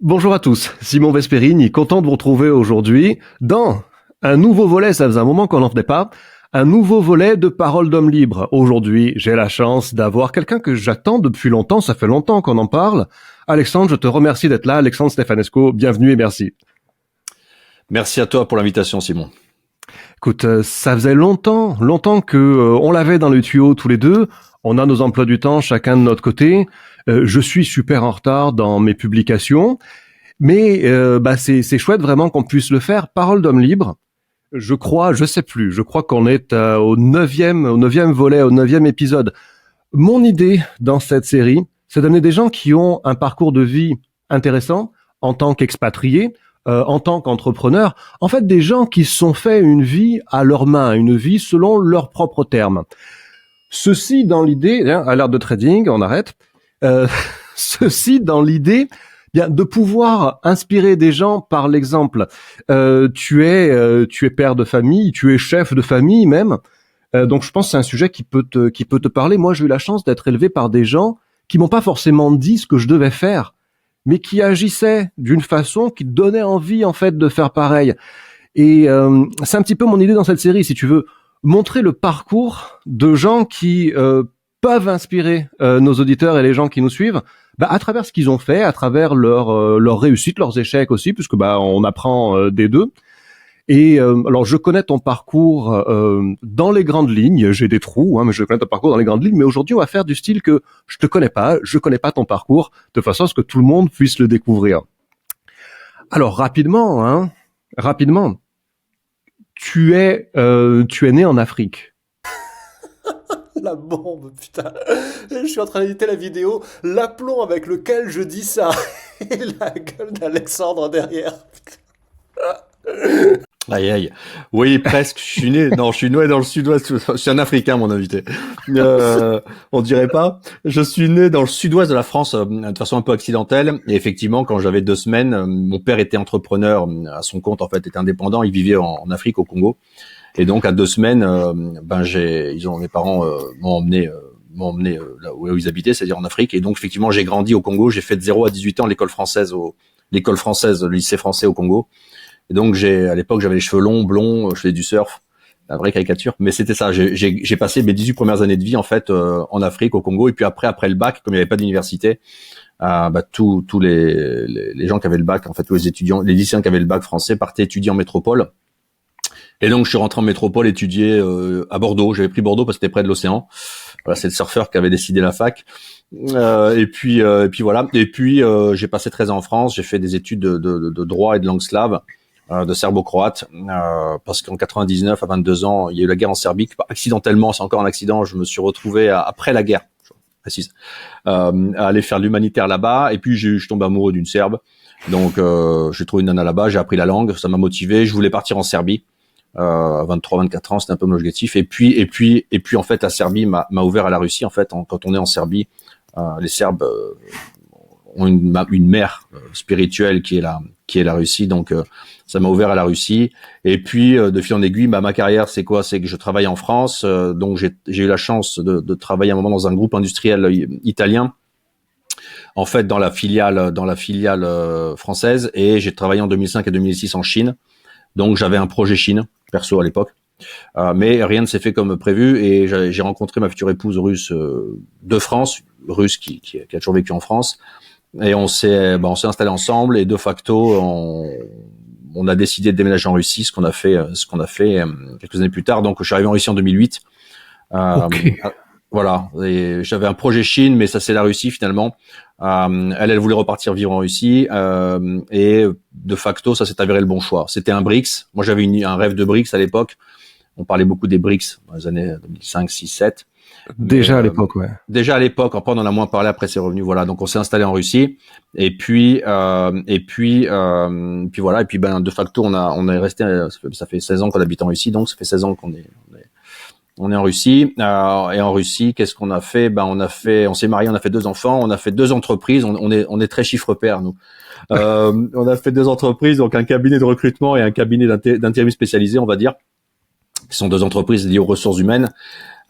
Bonjour à tous, Simon Vesperini, content de vous retrouver aujourd'hui dans un nouveau volet, ça faisait un moment qu'on n'en faisait pas, un nouveau volet de Parole d'homme libre. Aujourd'hui, j'ai la chance d'avoir quelqu'un que j'attends depuis longtemps, ça fait longtemps qu'on en parle. Alexandre, je te remercie d'être là, Alexandre Stefanesco, bienvenue et merci. Merci à toi pour l'invitation, Simon. Écoute, ça faisait longtemps que on l'avait dans le tuyau tous les deux. On a nos emplois du temps, chacun de notre côté. Je suis super en retard dans mes publications, mais c'est chouette vraiment qu'on puisse le faire. Parole d'homme libre. Je crois qu'on est au neuvième volet, au 9e épisode. Mon idée dans cette série, c'est d'amener des gens qui ont un parcours de vie intéressant en tant qu'expatriés, en tant qu'entrepreneurs, en fait des gens qui se sont fait une vie à leurs mains, une vie selon leurs propres termes. Ceci dans l'idée, à l'heure de trading, on arrête, ceci dans l'idée bien de pouvoir inspirer des gens par l'exemple. Tu es père de famille, tu es chef de famille même, donc je pense que c'est un sujet qui peut te parler. Moi, j'ai eu la chance d'être élevé par des gens qui m'ont pas forcément dit ce que je devais faire, mais qui agissaient d'une façon qui donnait envie en fait de faire pareil. Et c'est un petit peu mon idée dans cette série, si tu veux, montrer le parcours de gens qui peuvent inspirer nos auditeurs et les gens qui nous suivent, à travers ce qu'ils ont fait, à travers leur réussite, leurs échecs aussi, puisque on apprend des deux. Et alors je connais ton parcours dans les grandes lignes, j'ai des trous, mais je connais ton parcours dans les grandes lignes, mais aujourd'hui on va faire du style que je connais pas ton parcours, de façon à ce que tout le monde puisse le découvrir. Alors rapidement, tu es né en Afrique. La bombe, putain. Je suis en train d'éditer la vidéo, l'aplomb avec lequel je dis ça. Et la gueule d'Alexandre derrière. Aïe, aïe. Oui, presque. Je suis né dans le sud-ouest. Je suis un Africain, mon invité. On dirait pas. Je suis né dans le sud-ouest de la France, de façon un peu accidentelle. Et effectivement, quand j'avais 2 semaines, mon père était entrepreneur à son compte, en fait, était indépendant. Il vivait en Afrique, au Congo. Et donc, à 2 semaines, mes parents m'ont emmené là où ils habitaient, c'est-à-dire en Afrique. Et donc, effectivement, j'ai grandi au Congo. J'ai fait de 0 à 18 ans l'école française, le lycée français au Congo. Et donc, à l'époque, j'avais les cheveux longs, blonds, je faisais du surf, la vraie caricature. Mais c'était ça. J'ai passé mes 18 premières années de vie, en fait, en Afrique, au Congo. Et puis après le bac, comme il n'y avait pas d'université, tous les gens qui avaient le bac, en fait, tous les étudiants, les lycéens qui avaient le bac français partaient étudier en métropole. Et donc, je suis rentré en métropole étudier à Bordeaux. J'avais pris Bordeaux parce que c'était près de l'océan. Voilà, c'est le surfeur qui avait décidé la fac. Et puis voilà. Et puis, j'ai passé 13 ans en France. J'ai fait des études de droit et de langue slave, de serbo-croate, parce qu'en 99, à 22 ans, il y a eu la guerre en Serbie. Accidentellement, c'est encore un accident. Je me suis retrouvé après la guerre, je précise, à aller faire l'humanitaire là-bas. Et puis, je suis tombé amoureux d'une Serbe. Donc, j'ai trouvé une nana là-bas. J'ai appris la langue. Ça m'a motivé. Je voulais partir en Serbie. À 23, 24 ans, c'était un peu mon objectif. Et puis, en fait, la Serbie m'a ouvert à la Russie. En fait, quand on est en Serbie, les Serbes ont une mère spirituelle qui est la Russie. Donc, ça m'a ouvert à la Russie. Et puis, de fil en aiguille, ma carrière, c'est quoi? C'est que je travaille en France. Donc, j'ai eu la chance de travailler un moment dans un groupe industriel italien. En fait, dans la filiale française. Et j'ai travaillé en 2005 et 2006 en Chine. Donc, j'avais un projet Chine, perso à l'époque. Mais rien ne s'est fait comme prévu. Et j'ai rencontré ma future épouse russe de France, russe qui a toujours vécu en France. Et on s'est installé ensemble. Et de facto, on a décidé de déménager en Russie, ce qu'on a fait quelques années plus tard. Donc, je suis arrivé en Russie en 2008. Okay. Voilà. Et j'avais un projet Chine, mais ça c'est la Russie finalement. Elle voulait repartir vivre en Russie. Et de facto, ça s'est avéré le bon choix. C'était un BRICS. Moi, j'avais un rêve de BRICS à l'époque. On parlait beaucoup des BRICS dans les années 2005, 6, 7. Déjà à l'époque, ouais. Déjà à l'époque. Après, on en a moins parlé. Après, c'est revenu. Voilà. Donc, on s'est installé en Russie. Et puis voilà. Et puis, de facto, on est resté. Ça fait 16 ans qu'on habite en Russie. Donc, ça fait 16 ans qu'on est en Russie. Et en Russie, qu'est-ce qu'on a fait? On s'est marié, on a fait 2 enfants, on a fait 2 entreprises. On est très chiffre pair, nous. On a fait 2 entreprises, donc un cabinet de recrutement et un cabinet d'intérim spécialisé, on va dire. qui sont deux entreprises liées aux ressources humaines.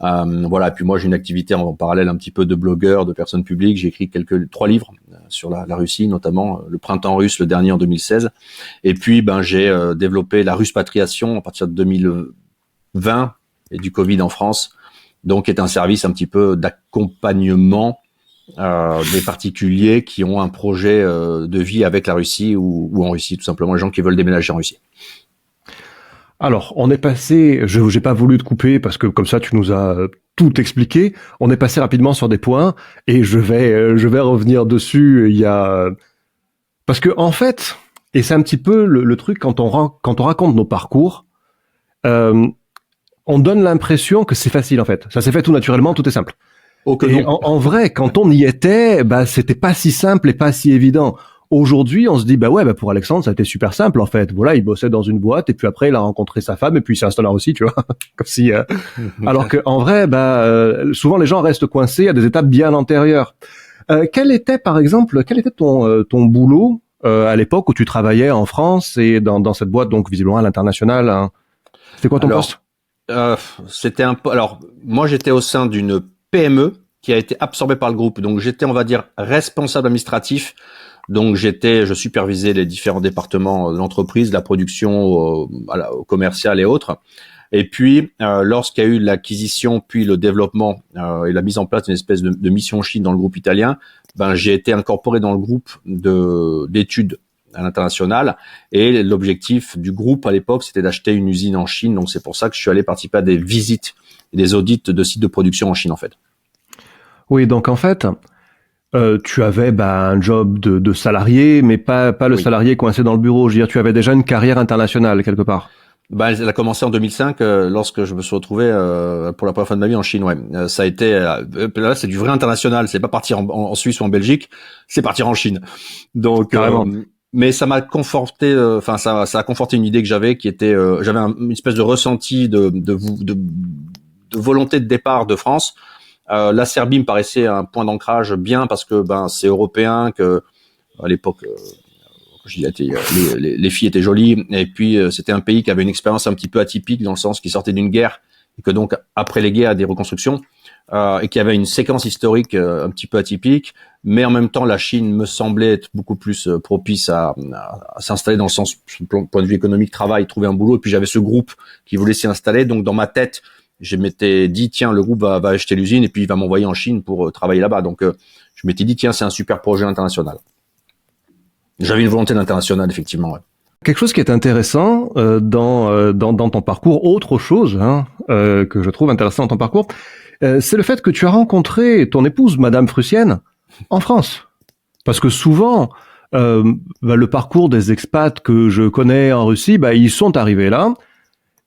Voilà. Et puis moi, j'ai une activité en parallèle un petit peu de blogueur, de personne publique. J'ai écrit 3 livres sur la Russie, notamment le Printemps russe, le dernier en 2016. Et puis, j'ai développé la Ruspatriation à partir de 2020 et du Covid en France. Donc, qui est un service un petit peu d'accompagnement des particuliers qui ont un projet de vie avec la Russie ou en Russie, tout simplement les gens qui veulent déménager en Russie. Alors, on est passé, j'ai pas voulu te couper parce que comme ça tu nous as tout expliqué. On est passé rapidement sur des points et je vais revenir dessus. Parce que en fait, et c'est un petit peu le truc quand on raconte nos parcours, on donne l'impression que c'est facile en fait. Ça s'est fait tout naturellement, tout est simple. Et en vrai, quand on y était, c'était pas si simple et pas si évident. Aujourd'hui, on se dit, pour Alexandre, ça a été super simple, en fait. Voilà, il bossait dans une boîte, et puis après, il a rencontré sa femme, et puis il s'est installé en Russie, tu vois. Comme si, alors que, en vrai, souvent, les gens restent coincés à des étapes bien antérieures. Quel était ton boulot, à l'époque où tu travaillais en France et dans cette boîte, donc, visiblement, à l'international, hein. C'était quoi ton poste? C'était alors, moi, j'étais au sein d'une PME qui a été absorbée par le groupe. Donc, j'étais, on va dire, responsable administratif. Donc je supervisais les différents départements de l'entreprise, la production, au commercial et autres. Et puis lorsqu'il y a eu l'acquisition, puis le développement et la mise en place d'une espèce de mission Chine dans le groupe italien, j'ai été incorporé dans le groupe d'études à l'international. Et l'objectif du groupe à l'époque, c'était d'acheter une usine en Chine. Donc c'est pour ça que je suis allé participer à des visites et des audits de sites de production en Chine en fait. Oui, donc en fait. Tu avais un job de salarié, mais pas le salarié coincé dans le bureau. Je veux dire, tu avais déjà une carrière internationale quelque part. Elle a commencé en 2005 lorsque je me suis retrouvé pour la première fois de ma vie en Chine. Ouais, ça a été là, c'est du vrai international. C'est pas partir en Suisse ou en Belgique, c'est partir en Chine. Donc, mais ça m'a conforté. Ça a conforté une idée que j'avais, qui était, j'avais une espèce de ressenti de volonté de départ de France. La Serbie me paraissait un point d'ancrage bien parce que c'est européen, que à l'époque les filles étaient jolies et puis c'était un pays qui avait une expérience un petit peu atypique dans le sens qu'il sortait d'une guerre et que donc après les guerres, des reconstructions et qui avait une séquence historique un petit peu atypique, mais en même temps la Chine me semblait être beaucoup plus propice à s'installer dans le sens point de vue économique, travail, trouver un boulot. Et puis j'avais ce groupe qui voulait s'y installer, donc dans ma tête je m'étais dit, tiens, le groupe va acheter l'usine et puis il va m'envoyer en Chine pour travailler là-bas. Donc, je m'étais dit, tiens, c'est un super projet international. J'avais une volonté d'international, effectivement. Ouais. Quelque chose qui est intéressant dans ton parcours, autre chose que je trouve intéressant dans ton parcours, c'est le fait que tu as rencontré ton épouse, Madame Frussienne, en France. Parce que souvent, le parcours des expats que je connais en Russie, ils sont arrivés là.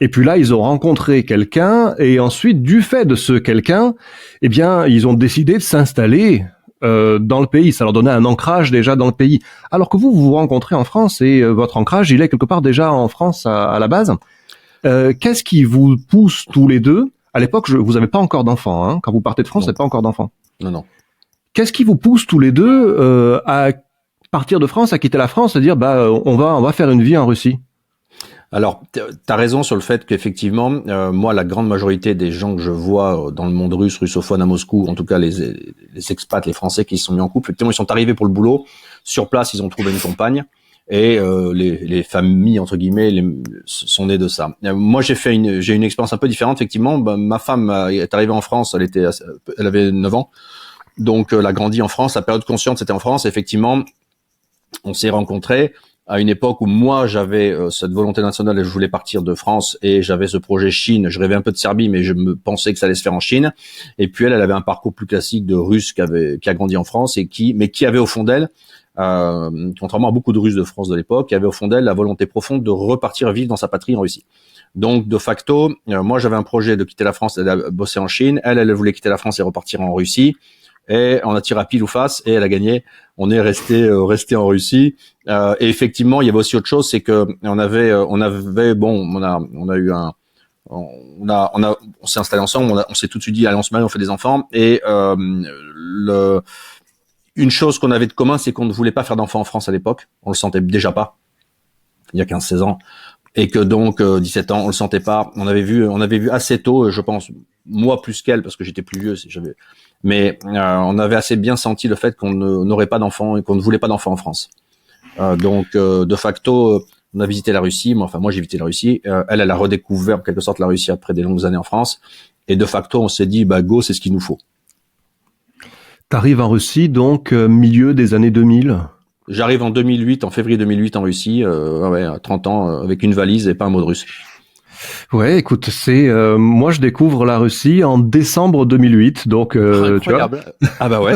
Et puis là, ils ont rencontré quelqu'un, et ensuite, du fait de ce quelqu'un, ils ont décidé de s'installer dans le pays. Ça leur donnait un ancrage déjà dans le pays. Alors que vous vous rencontrez en France, et votre ancrage, il est quelque part déjà en France à la base. Qu'est-ce qui vous pousse tous les deux? À l'époque, vous n'avez pas encore d'enfants. Hein. Quand vous partez de France, vous n'avez pas encore d'enfants. Non. Qu'est-ce qui vous pousse tous les deux à partir de France, à quitter la France, à dire on va faire une vie en Russie? Alors, t'as raison sur le fait qu'effectivement, moi, la grande majorité des gens que je vois dans le monde russe, russophone à Moscou, en tout cas les expats, les Français qui se sont mis en couple, effectivement, ils sont arrivés pour le boulot. Sur place, ils ont trouvé une compagne et les familles entre guillemets sont nées de ça. Moi, j'ai une expérience un peu différente. Effectivement, ma femme est arrivée en France, elle avait 9 ans, donc elle a grandi en France. La période consciente, c'était en France. Effectivement, on s'est rencontrés à une époque où moi j'avais cette volonté nationale et je voulais partir de France et j'avais ce projet Chine. Je rêvais un peu de Serbie, mais je me pensais que ça allait se faire en Chine. Et puis elle avait un parcours plus classique de Russe qui a grandi en France et qui avait au fond d'elle, contrairement à beaucoup de Russes de France de l'époque, qui avait au fond d'elle la volonté profonde de repartir vivre dans sa patrie en Russie. Donc de facto, moi j'avais un projet de quitter la France et de bosser en Chine. Elle voulait quitter la France et repartir en Russie. Et on a tiré à pile ou face et elle a gagné. On est resté en Russie. Et effectivement, il y avait aussi autre chose, c'est que on s'est installé ensemble. On s'est tout de suite dit, allez, on se marie, on fait des enfants. Et une chose qu'on avait de commun, c'est qu'on ne voulait pas faire d'enfants en France à l'époque. On le sentait déjà pas. Il y a 15-16 ans. et que donc 17 ans, on le sentait pas. On avait vu assez tôt, je pense, moi plus qu'elle parce que j'étais plus vieux, mais on avait assez bien senti le fait qu'on n'aurait pas d'enfants et qu'on ne voulait pas d'enfants en France. Donc de facto, on a visité la Russie. Moi j'ai visité la Russie. Elle a redécouvert en quelque sorte la Russie après des longues années en France. Et de facto, on s'est dit, go, c'est ce qu'il nous faut. T'arrives en Russie donc milieu des années 2000. J'arrive en février 2008 en Russie, à 30 ans, avec une valise et pas un mot de russe. Ouais, écoute, moi je découvre la Russie en décembre 2008, donc incroyable. Tu vois, Ah bah ouais,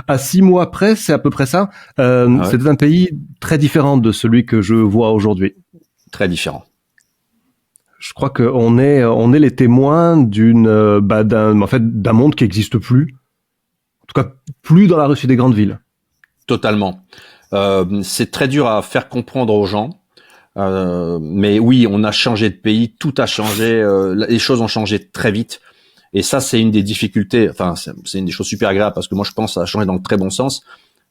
à 6 mois près, c'est à peu près ça. C'était un pays très différent de celui que je vois aujourd'hui. Très différent. Je crois qu'on est les témoins d'un monde qui n'existe plus. En tout cas, plus dans la Russie des grandes villes. Totalement. C'est très dur à faire comprendre aux gens. Mais oui, on a changé de pays, tout a changé, les choses ont changé très vite. Et ça, c'est une des difficultés. Enfin, c'est une des choses super agréables parce que moi, je pense que ça a changé dans le très bon sens,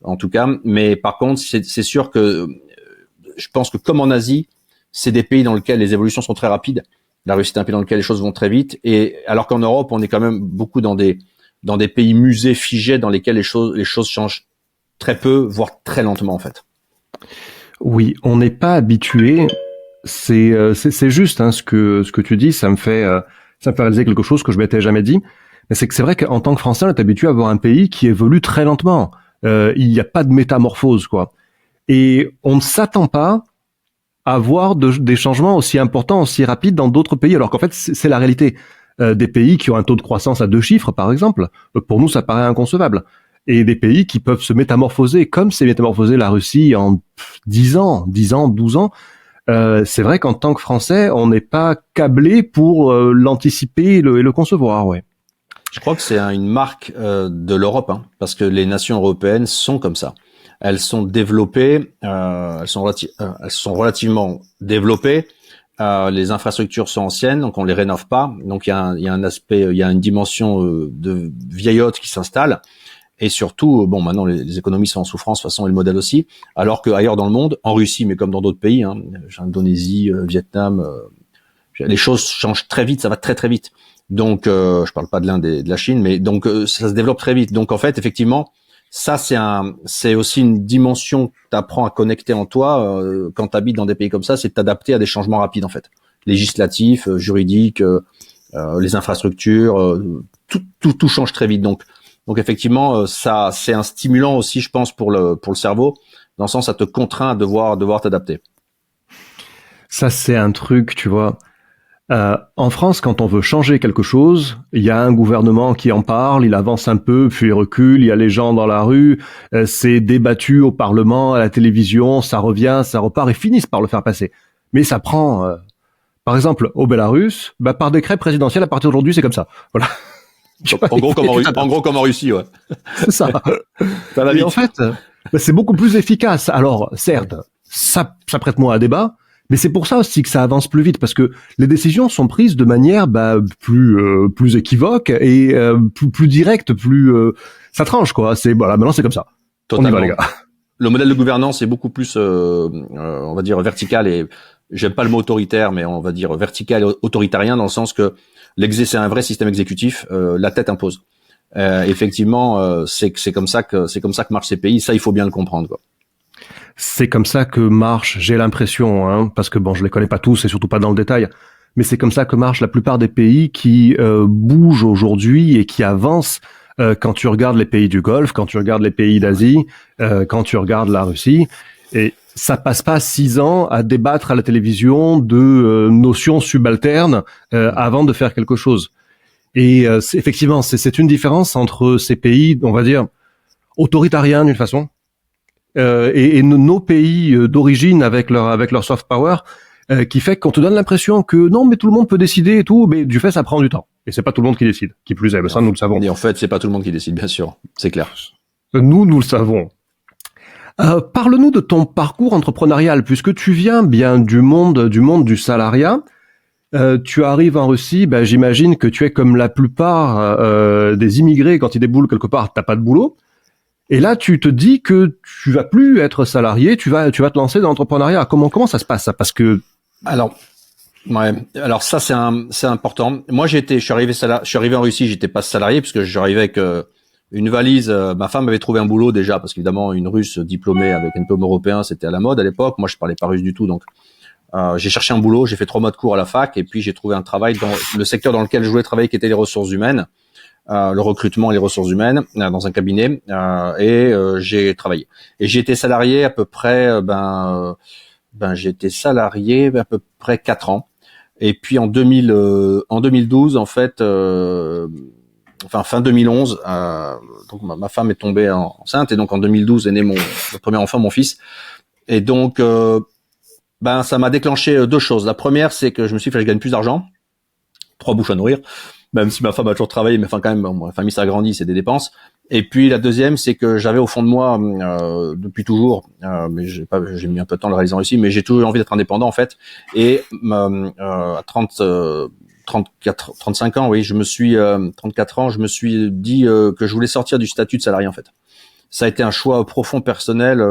en tout cas. Mais par contre, c'est sûr que je pense que comme en Asie, c'est des pays dans lesquels les évolutions sont très rapides. La Russie est un pays dans lequel les choses vont très vite. Et alors qu'en Europe, on est quand même beaucoup dans des pays musées figés dans lesquels les choses changent très peu, voire très lentement en fait. Oui, on n'est pas habitué. C'est juste ce que tu dis. Ça me fait réaliser quelque chose que je m'étais jamais dit. Mais c'est vrai qu'en tant que Français, on est habitué à avoir un pays qui évolue très lentement. Il n'y a pas de métamorphose, quoi. Et on ne s'attend pas à voir des changements aussi importants, aussi rapides dans d'autres pays. Alors qu'en fait, c'est la réalité. Des pays qui ont un taux de croissance à 2 chiffres, par exemple, pour nous, ça paraît inconcevable. Et des pays qui peuvent se métamorphoser, comme s'est métamorphosé la Russie en 10 ans, 12 ans. C'est vrai qu'en tant que Français, on n'est pas câblé pour l'anticiper et le concevoir, ouais. Je crois que c'est une marque de l'Europe, parce que les nations européennes sont comme ça. Elles sont développées, elles sont relativement développées. Les infrastructures sont anciennes, donc on les rénove pas. Donc il y a un aspect, il y a une dimension de vieillotte qui s'installe. Et surtout, maintenant les économies sont en souffrance, de toute façon, et le modèle aussi. Alors qu'ailleurs dans le monde, en Russie, mais comme dans d'autres pays, Indonésie, Vietnam, les choses changent très vite, ça va très très vite. Donc, je parle pas de l'Inde et de la Chine, mais donc ça se développe très vite. Donc en fait, effectivement, ça c'est aussi une dimension que tu apprends à connecter en toi quand tu habites dans des pays comme ça, c'est de t'adapter à des changements rapides en fait, législatifs, juridiques, les infrastructures, tout change très vite. Donc effectivement, ça c'est un stimulant aussi, je pense, pour le cerveau, dans le sens ça te contraint à devoir t'adapter. Ça c'est un truc, tu vois. En France, quand on veut changer quelque chose, il y a un gouvernement qui en parle, il avance un peu, puis il recule, il y a les gens dans la rue, c'est débattu au Parlement, à la télévision, ça revient, ça repart, et finissent par le faire passer. Mais ça prend, par exemple, au Bélarus, par décret présidentiel, à partir d'aujourd'hui, c'est comme ça. Voilà. En gros, comme en Russie, ouais. C'est ça. Ça va vite. Et en fait, c'est beaucoup plus efficace. Alors, certes, ça prête moins à débat, mais c'est pour ça aussi que ça avance plus vite, parce que les décisions sont prises de manière plus équivoque et plus directe, ça tranche quoi. Maintenant c'est comme ça. Totalement. On y va les gars. Le modèle de gouvernance est beaucoup plus, on va dire vertical, et j'aime pas le mot autoritaire, mais on va dire vertical et autoritarien, dans le sens que c'est un vrai système exécutif. La tête impose. Effectivement, c'est comme ça que marchent ces pays. Ça, il faut bien le comprendre, quoi. C'est comme ça que marche, j'ai l'impression, parce que je les connais pas tous et surtout pas dans le détail, mais c'est comme ça que marchent la plupart des pays qui bougent aujourd'hui et qui avancent. Quand tu regardes les pays du Golfe, quand tu regardes les pays d'Asie, quand tu regardes la Russie, et ça passe pas 6 ans à débattre à la télévision de notions subalternes avant de faire quelque chose. Et effectivement, c'est une différence entre ces pays, on va dire, autoritariens d'une façon, et nos pays d'origine avec leur soft power, qui fait qu'on te donne l'impression que non, mais tout le monde peut décider et tout, mais du fait, ça prend du temps. Et c'est pas tout le monde qui décide. Qui plus est, ça nous le savons. Et en fait, c'est pas tout le monde qui décide, bien sûr. C'est clair. Nous le savons. Parle-nous de ton parcours entrepreneurial, puisque tu viens bien du monde du salariat. Tu arrives en Russie, j'imagine que tu es comme la plupart des immigrés, quand ils déboulent quelque part, t'as pas de boulot. Et là, tu te dis que tu vas plus être salarié, tu vas te lancer dans l'entrepreneuriat. Comment ça se passe ça? Parce que Alors, ouais. Alors ça, c'est important. Moi, je suis arrivé en Russie, j'étais pas salarié parce que j'arrivais avec une valise. Ma femme avait trouvé un boulot déjà parce qu'évidemment, une Russe diplômée avec un diplôme européen, c'était à la mode à l'époque. Moi, je parlais pas russe du tout, donc j'ai cherché un boulot. J'ai fait 3 mois de cours à la fac et puis j'ai trouvé un travail dans le secteur dans lequel je voulais travailler, qui était les ressources humaines, le recrutement et les ressources humaines, dans un cabinet. J'ai travaillé et j'ai été salarié à peu près. J'ai été salarié à peu près 4 ans. Et puis en 2012, en fait, fin 2011, donc ma femme est tombée enceinte et donc en 2012 est né le premier enfant, mon fils. Et donc, ça m'a déclenché 2 choses. La première, c'est que je me suis dit que je gagne plus d'argent, 3 bouches à nourrir, même si ma femme a toujours travaillé, mais enfin quand même, ma famille s'agrandit, c'est des dépenses. Et puis la deuxième, c'est que j'avais au fond de moi depuis toujours, mais j'ai mis un peu de temps à le réaliser ici, mais j'ai toujours eu envie d'être indépendant en fait. Et à 35 ans, oui, 34 ans, je me suis dit que je voulais sortir du statut de salarié en fait. Ça a été un choix profond personnel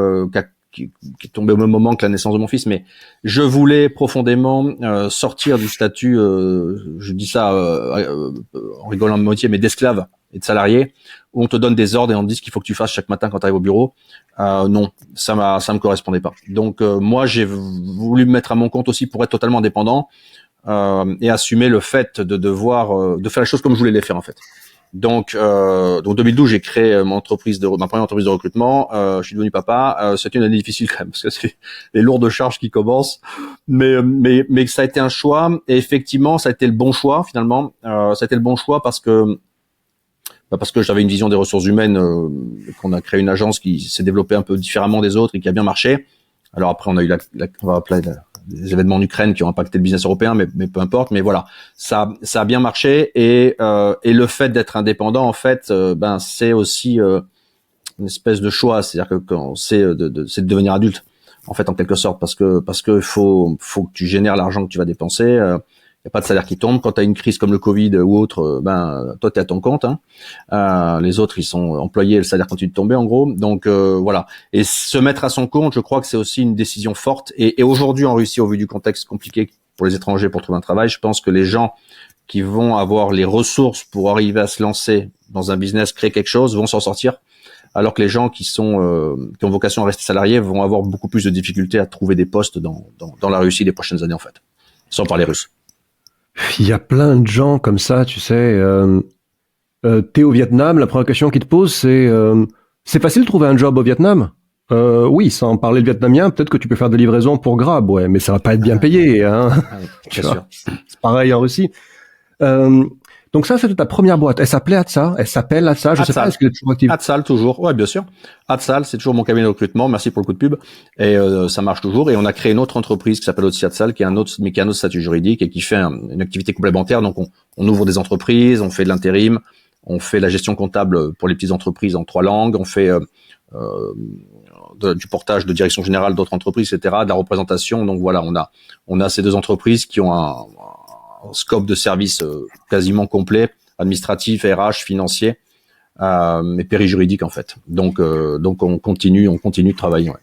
qui est tombé au même moment que la naissance de mon fils, mais je voulais profondément sortir du statut, je dis ça en rigolant à moitié, mais d'esclave et de salarié, où on te donne des ordres et on te dit ce qu'il faut que tu fasses chaque matin quand tu arrives au bureau. Non, ça me correspondait pas. Donc moi, j'ai voulu me mettre à mon compte aussi pour être totalement indépendant et assumer le fait de devoir de faire les choses comme je voulais les faire en fait. Donc 2012, j'ai créé ma première entreprise de recrutement. Je suis devenu papa. C'était une année difficile quand même parce que c'est les lourdes charges qui commencent. Mais ça a été un choix et effectivement, ça a été le bon choix finalement. Ça a été le bon choix parce que j'avais une vision des ressources humaines, qu'on a créé une agence qui s'est développée un peu différemment des autres et qui a bien marché. Alors après, on a eu on va appeler les événements en Ukraine qui ont impacté le business européen, mais peu importe. Mais voilà, ça a bien marché et le fait d'être indépendant, en fait, c'est aussi une espèce de choix. C'est-à-dire que quand c'est de devenir adulte, en fait, en quelque sorte, parce que faut que tu génères l'argent que tu vas dépenser. Il n'y a pas de salaire qui tombe. Quand tu as une crise comme le Covid ou autre, toi, tu es à ton compte. Les autres, ils sont employés, le salaire continue de tomber, en gros. Donc, voilà. Et se mettre à son compte, je crois que c'est aussi une décision forte. Et aujourd'hui, en Russie, au vu du contexte compliqué pour les étrangers pour trouver un travail, je pense que les gens qui vont avoir les ressources pour arriver à se lancer dans un business, créer quelque chose, vont s'en sortir. Alors que les gens qui ont vocation à rester salariés vont avoir beaucoup plus de difficultés à trouver des postes dans la Russie les prochaines années, en fait. Sans parler russe. il y a plein de gens comme ça, tu sais. T'es au Vietnam, la première question qu'ils te posent, c'est facile de trouver un job au Vietnam? Oui, sans parler le vietnamien, peut-être que tu peux faire des livraisons pour Grab, ouais, mais ça va pas être bien payé, hein. Bien sûr. C'est pareil en Russie. Donc ça, c'était ta première boîte. Elle s'appelle Atsa, je sais pas, est-ce qu'elle est toujours active? Atsal, toujours. Ouais, bien sûr. Atsal, c'est toujours mon cabinet de recrutement. Merci pour le coup de pub. Et ça marche toujours. Et on a créé une autre entreprise qui s'appelle aussi Atsal, qui a un autre statut juridique et qui fait une activité complémentaire. Donc, on ouvre des entreprises, on fait de l'intérim, on fait la gestion comptable pour les petites entreprises en 3 langues, on fait du portage de direction générale d'autres entreprises, etc., de la représentation. Donc voilà, on a ces 2 entreprises qui ont un scope de services quasiment complet, administratif, RH, financier, mais périjuridique en fait. Donc on continue de travailler. Ouais.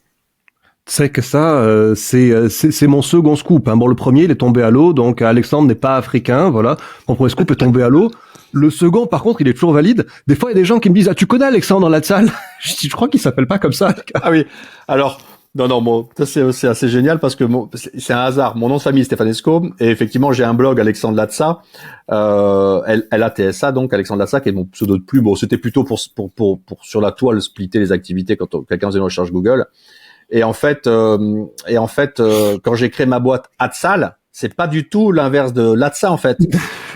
Tu sais que ça, c'est mon second scoop. Hein. Bon, le premier, il est tombé à l'eau, donc Alexandre n'est pas africain, voilà. Mon premier scoop est tombé à l'eau. Le second, par contre, il est toujours valide. Des fois, il y a des gens qui me disent, ah, tu connais Alexandre Latsal? Je crois qu'il s'appelle pas comme ça. Ah oui. Alors, non, bon, ça c'est assez génial parce que c'est un hasard. Mon nom de famille est Stefanesco et effectivement j'ai un blog Alexandre Latsa, LATSA donc Alexandre Latsa qui est mon pseudo de plume. Bon, c'était plutôt pour sur la toile splitter les activités quand quelqu'un faisait une recherche Google. Et en fait, quand j'ai créé ma boîte Atsal, c'est pas du tout l'inverse de Latsa en fait.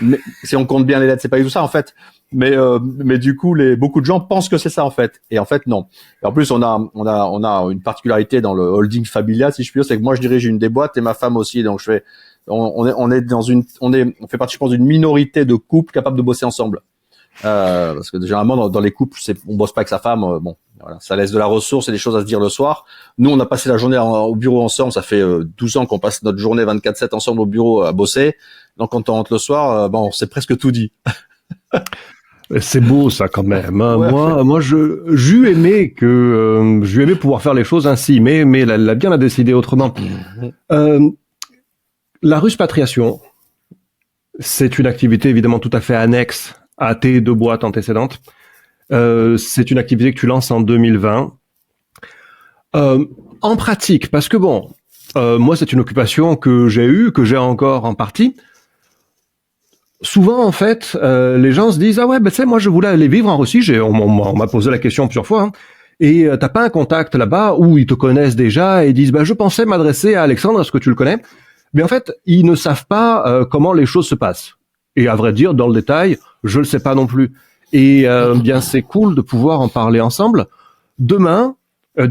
Mais, si on compte bien les lettres, c'est pas du tout ça en fait. Mais du coup, beaucoup de gens pensent que c'est ça en fait, et en fait non. Et en plus, on a une particularité dans le holding familial, si je puis dire, c'est que moi je dirige une des boîtes et ma femme aussi, donc on fait partie, je pense, d'une minorité de couples capables de bosser ensemble. Parce que généralement dans les couples, on bosse pas avec sa femme, bon, voilà, ça laisse de la ressource et des choses à se dire le soir. Nous, on a passé la journée au bureau ensemble, ça fait 12 ans qu'on passe notre journée 24/7 ensemble au bureau à bosser. Donc quand on rentre le soir, c'est presque tout dit. C'est beau ça quand même. Hein. Ouais. Moi, j'eus aimé j'eus aimé pouvoir faire les choses ainsi, mais la bien a décidé autrement. Euh, la ruspatriation, c'est une activité évidemment tout à fait annexe à tes deux boîtes antécédentes. C'est une activité que tu lances en 2020. En pratique, parce que bon, moi c'est une occupation que j'ai eue, que j'ai encore en partie. Souvent, en fait, les gens se disent ah ouais, ben tu sais, moi je voulais aller vivre en Russie. On m'a posé la question plusieurs fois. Hein, et t'as pas un contact là-bas où ils te connaissent déjà et disent bah je pensais m'adresser à Alexandre, est-ce que tu le connais? Mais en fait, ils ne savent pas comment les choses se passent. Et à vrai dire, dans le détail, je le sais pas non plus. Et bien c'est cool de pouvoir en parler ensemble. Demain,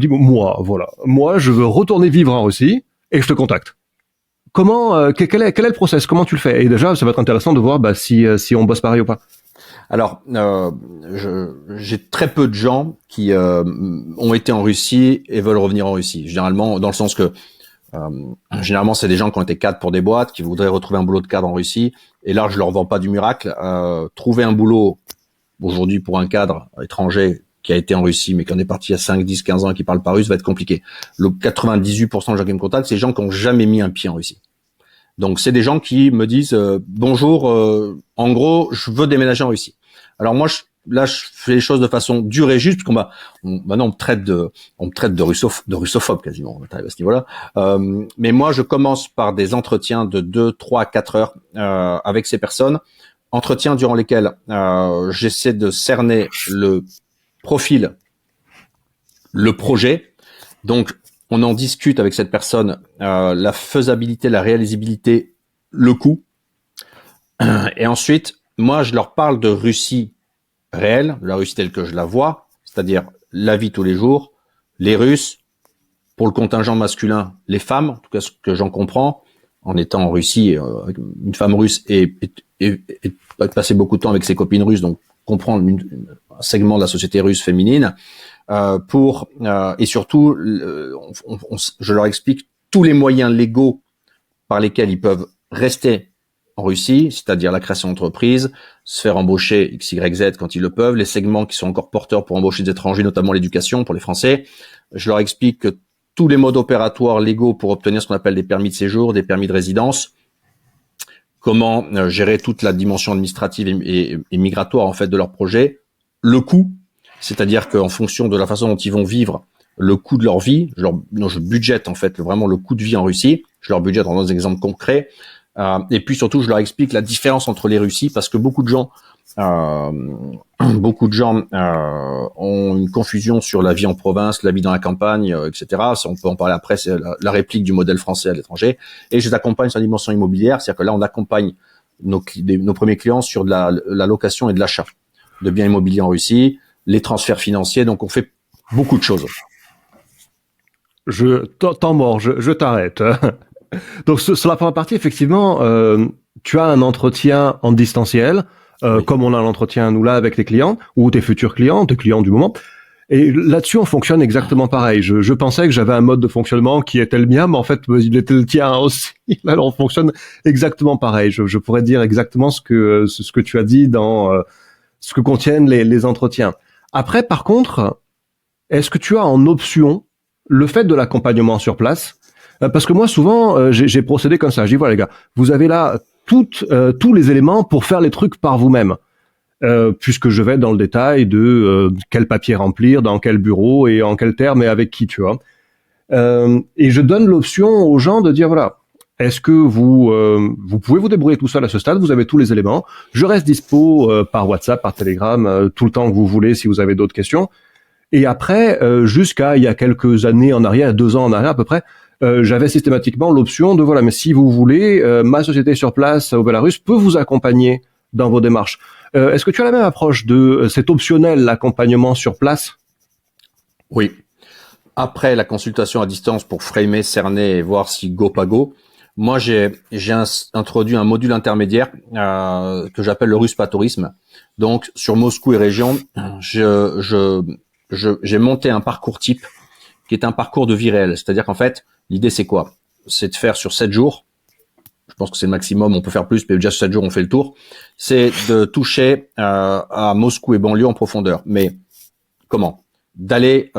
moi je veux retourner vivre en Russie et je te contacte. Comment, quel est le process? Comment tu le fais? Et déjà, ça va être intéressant de voir si on bosse pareil ou pas. Alors, j'ai très peu de gens qui ont été en Russie et veulent revenir en Russie. Généralement, dans le sens que généralement, c'est des gens qui ont été cadres pour des boîtes, qui voudraient retrouver un boulot de cadre en Russie. Et là, je leur vends pas du miracle. Trouver un boulot aujourd'hui pour un cadre étranger qui a été en Russie, mais qui en est parti à 5, 10, 15 ans et qui parle pas russe, va être compliqué. Le 98% de gens qui me contactent, c'est des gens qui ont jamais mis un pied en Russie. Donc, c'est des gens qui me disent bonjour, en gros, je veux déménager en Russie. Alors moi, je fais les choses de façon dure et juste, parce maintenant on me traite de russophobe quasiment, on arrive à ce niveau-là. Mais moi, je commence par des entretiens de 2, 3, 4 heures avec ces personnes, entretiens durant lesquels j'essaie de cerner le profil, le projet. Donc, on en discute avec cette personne, la faisabilité, la réalisabilité, le coût. Et ensuite, moi, je leur parle de Russie réelle, la Russie telle que je la vois, c'est-à-dire la vie tous les jours, les Russes, pour le contingent masculin, les femmes, en tout cas ce que j'en comprends, en étant en Russie, une femme russe et passer beaucoup de temps avec ses copines russes, donc comprendre un segment de la société russe féminine, et surtout, je leur explique tous les moyens légaux par lesquels ils peuvent rester en Russie, c'est-à-dire la création d'entreprise, se faire embaucher X, Y, Z quand ils le peuvent, les segments qui sont encore porteurs pour embaucher des étrangers, notamment l'éducation pour les Français. Je leur explique que tous les modes opératoires légaux pour obtenir ce qu'on appelle des permis de séjour, des permis de résidence, comment gérer toute la dimension administrative et migratoire en fait de leur projet, le coût, c'est-à-dire qu'en fonction de la façon dont ils vont vivre, le coût de leur vie, je budgète en fait vraiment le coût de vie en Russie, je leur budgète en des exemples concrets. Et puis surtout, je leur explique la différence entre les Russies, parce que beaucoup de gens ont une confusion sur la vie en province, la vie dans la campagne, etc. Ça, on peut en parler après, c'est la réplique du modèle français à l'étranger. Et je les accompagne sur la dimension immobilière, c'est-à-dire que là, on accompagne nos premiers clients sur de la location et de l'achat de biens immobiliers en Russie, les transferts financiers, donc on fait beaucoup de choses. Temps mort, je t'arrête. Donc sur la première partie, effectivement, tu as un entretien en distanciel, oui, comme on a l'entretien nous là avec tes clients ou tes futurs clients, tes clients du moment. Et là-dessus, on fonctionne exactement pareil. Je pensais que j'avais un mode de fonctionnement qui était le mien, mais en fait, il était le tien aussi. Là, on fonctionne exactement pareil. Je pourrais dire exactement ce que tu as dit dans ce que contiennent les entretiens. Après, par contre, est-ce que tu as en option le fait de l'accompagnement sur place? Parce que moi, souvent, j'ai procédé comme ça. Je dis, voilà les gars, vous avez là tous les éléments pour faire les trucs par vous-même. Puisque je vais dans le détail de quel papier remplir, dans quel bureau et en quel terme et avec qui, tu vois. Et je donne l'option aux gens de dire, voilà, est-ce que vous pouvez vous débrouiller tout seul à ce stade? Vous avez tous les éléments. Je reste dispo par WhatsApp, par Telegram, tout le temps que vous voulez si vous avez d'autres questions. Et après, jusqu'à il y a quelques années en arrière, 2 ans en arrière à peu près, j'avais systématiquement l'option de voilà, mais si vous voulez, ma société sur place au Bélarus peut vous accompagner dans vos démarches. Est-ce que tu as la même approche de cet optionnel, l'accompagnement sur place? Oui. Après la consultation à distance pour framer, cerner et voir si go pas go, moi j'ai introduit un module intermédiaire que j'appelle le ruspatourisme. Donc sur Moscou et région, j'ai monté un parcours type qui est un parcours de vie réelle. C'est-à-dire qu'en fait, l'idée c'est quoi? C'est de faire sur 7 jours, je pense que c'est le maximum, on peut faire plus, mais déjà 7 jours on fait le tour, c'est de toucher à Moscou et banlieue en profondeur. Mais comment? D'aller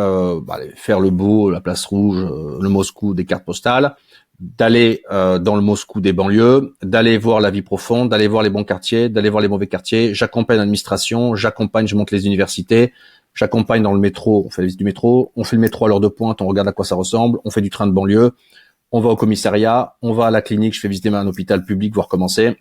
faire le beau, la place rouge, le Moscou des cartes postales, d'aller dans le Moscou des banlieues, d'aller voir la vie profonde, d'aller voir les bons quartiers, d'aller voir les mauvais quartiers. J'accompagne l'administration, je monte les universités, j'accompagne dans le métro, on fait la visite du métro, on fait le métro à l'heure de pointe, on regarde à quoi ça ressemble, on fait du train de banlieue, on va au commissariat, on va à la clinique, je fais visiter un hôpital public, voir comment c'est.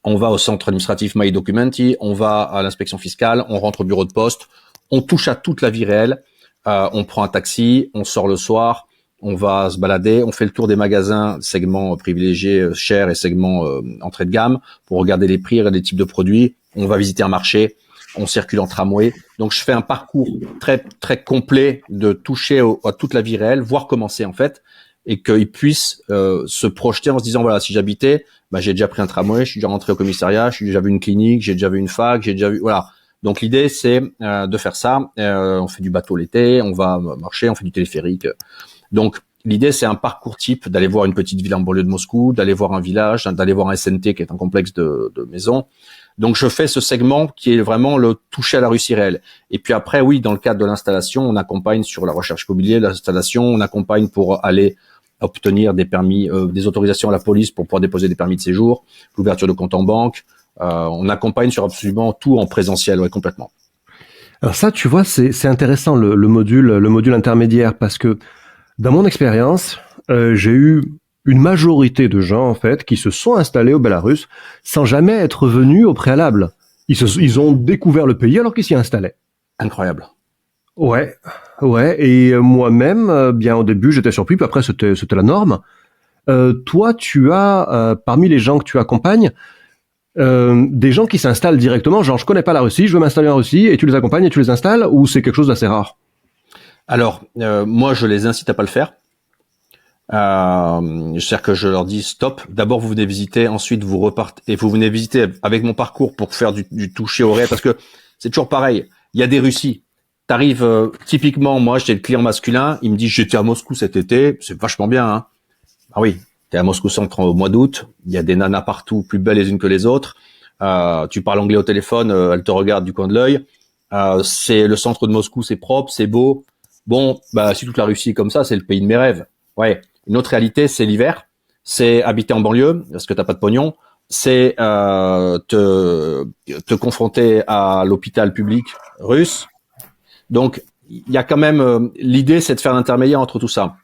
On va au centre administratif My Documenti, on va à l'inspection fiscale, on rentre au bureau de poste, on touche à toute la vie réelle, on prend un taxi, on sort le soir, on va se balader, on fait le tour des magasins, segments privilégiés, chers et segments entrée de gamme, pour regarder les prix et les types de produits, on va visiter un marché, on circule en tramway. Donc je fais un parcours très très complet de toucher à toute la vie réelle, voir comment c'est en fait, et qu'ils puissent se projeter en se disant voilà, si j'habitais, j'ai déjà pris un tramway, je suis déjà rentré au commissariat, j'ai déjà vu une clinique, j'ai déjà vu une fac, j'ai déjà vu voilà. Donc l'idée c'est de faire ça. On fait du bateau l'été, on va marcher, on fait du téléphérique. Donc l'idée c'est un parcours type d'aller voir une petite ville en banlieue de Moscou, d'aller voir un village, d'aller voir un SNT qui est un complexe de maisons. Donc je fais ce segment qui est vraiment le toucher à la Russie réelle. Et puis après oui, dans le cadre de l'installation, on accompagne sur la recherche immobilière, l'installation, on accompagne pour aller obtenir des permis, des autorisations à la police pour pouvoir déposer des permis de séjour, l'ouverture de compte en banque. On accompagne sur absolument tout en présentiel, ouais, complètement. Alors ça, tu vois, c'est intéressant le module intermédiaire parce que dans mon expérience, j'ai eu une majorité de gens en fait qui se sont installés au Bélarus sans jamais être venus au préalable. Ils ont découvert le pays alors qu'ils s'y installaient. Incroyable. Ouais. Et moi-même, bien au début, j'étais surpris, puis après c'était la norme. Toi, tu as parmi les gens que tu accompagnes des gens qui s'installent directement, genre je connais pas la Russie, je veux m'installer en Russie, et tu les accompagnes et tu les installes, ou c'est quelque chose d'assez rare? Alors, moi, je les incite à pas le faire. C'est-à-dire que je leur dis stop. D'abord, vous venez visiter, ensuite vous repartez et vous venez visiter avec mon parcours pour faire du toucher au réel, parce que c'est toujours pareil. Il y a des Russies. T'arrives typiquement, moi, j'ai le client masculin, il me dit j'étais à Moscou cet été, c'est vachement bien. Hein. Ah oui, t'es à Moscou centre au mois d'août, il y a des nanas partout, plus belles les unes que les autres. Tu parles anglais au téléphone, elles te regardent du coin de l'œil. C'est le centre de Moscou, c'est propre, c'est beau. Bon, si toute la Russie est comme ça, c'est le pays de mes rêves. Ouais. Une autre réalité, c'est l'hiver, c'est habiter en banlieue parce que t'as pas de pognon, c'est te confronter à l'hôpital public russe. Donc il y a quand même l'idée, c'est de faire l'intermédiaire entre tout ça.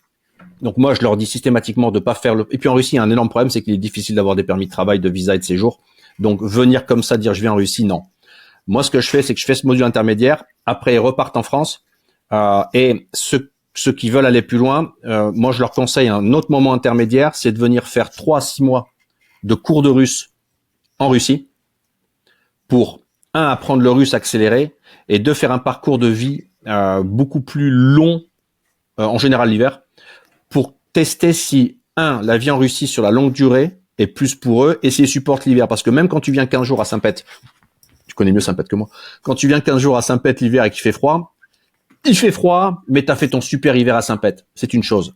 Donc moi, je leur dis systématiquement de pas faire le. Et puis en Russie, il y a un énorme problème, c'est qu'il est difficile d'avoir des permis de travail, de visa et de séjour. Donc venir comme ça, dire je viens en Russie, non. Moi, ce que je fais, c'est que je fais ce module intermédiaire. Après, ils repartent en France et ceux qui veulent aller plus loin, moi je leur conseille un autre moment intermédiaire, c'est de venir faire 3 à 6 mois de cours de russe en Russie pour, apprendre le russe accéléré et deux, faire un parcours de vie beaucoup plus long, en général l'hiver, pour tester si, la vie en Russie sur la longue durée est plus pour eux et s'ils supportent l'hiver. Parce que même quand tu viens 15 jours à Saint-Pét, tu connais mieux Saint-Pét que moi, quand tu viens 15 jours à Saint-Pét l'hiver et qu'il fait froid, il fait froid, mais t'as fait ton super hiver à Saint-Pét. C'est une chose.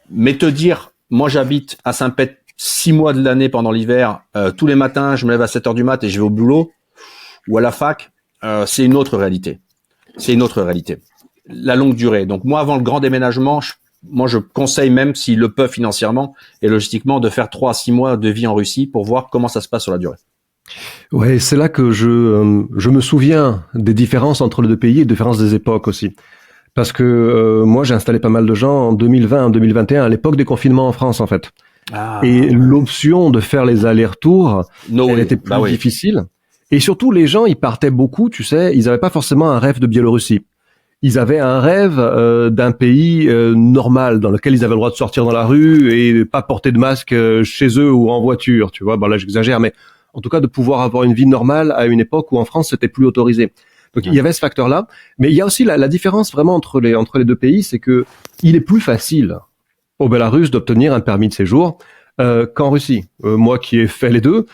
Mais te dire, moi j'habite à Saint-Pét 6 mois de l'année pendant l'hiver, tous les matins je me lève à 7 heures du mat et je vais au boulot ou à la fac, c'est une autre réalité. C'est une autre réalité. La longue durée. Donc moi, avant le grand déménagement, je conseille, même s'ils le peuvent financièrement et logistiquement, de faire 3 à 6 mois de vie en Russie pour voir comment ça se passe sur la durée. Ouais, c'est là que je me souviens des différences entre les deux pays et des différences des époques aussi. Parce que moi, j'ai installé pas mal de gens en 2020, en 2021, à l'époque des confinements en France, en fait. Et l'option de faire les allers-retours, elle était plus difficile. Et surtout, les gens, ils partaient beaucoup, tu sais, ils n'avaient pas forcément un rêve de Biélorussie. Ils avaient un rêve d'un pays normal, dans lequel ils avaient le droit de sortir dans la rue et pas porter de masque chez eux ou en voiture, tu vois. Bon, là, j'exagère, mais en tout cas, de pouvoir avoir une vie normale à une époque où en France, c'était plus autorisé. Donc, il y avait ce facteur-là. Mais il y a aussi la différence vraiment entre les deux pays, c'est que il est plus facile au Bélarus d'obtenir un permis de séjour qu'en Russie. Moi qui ai fait les deux,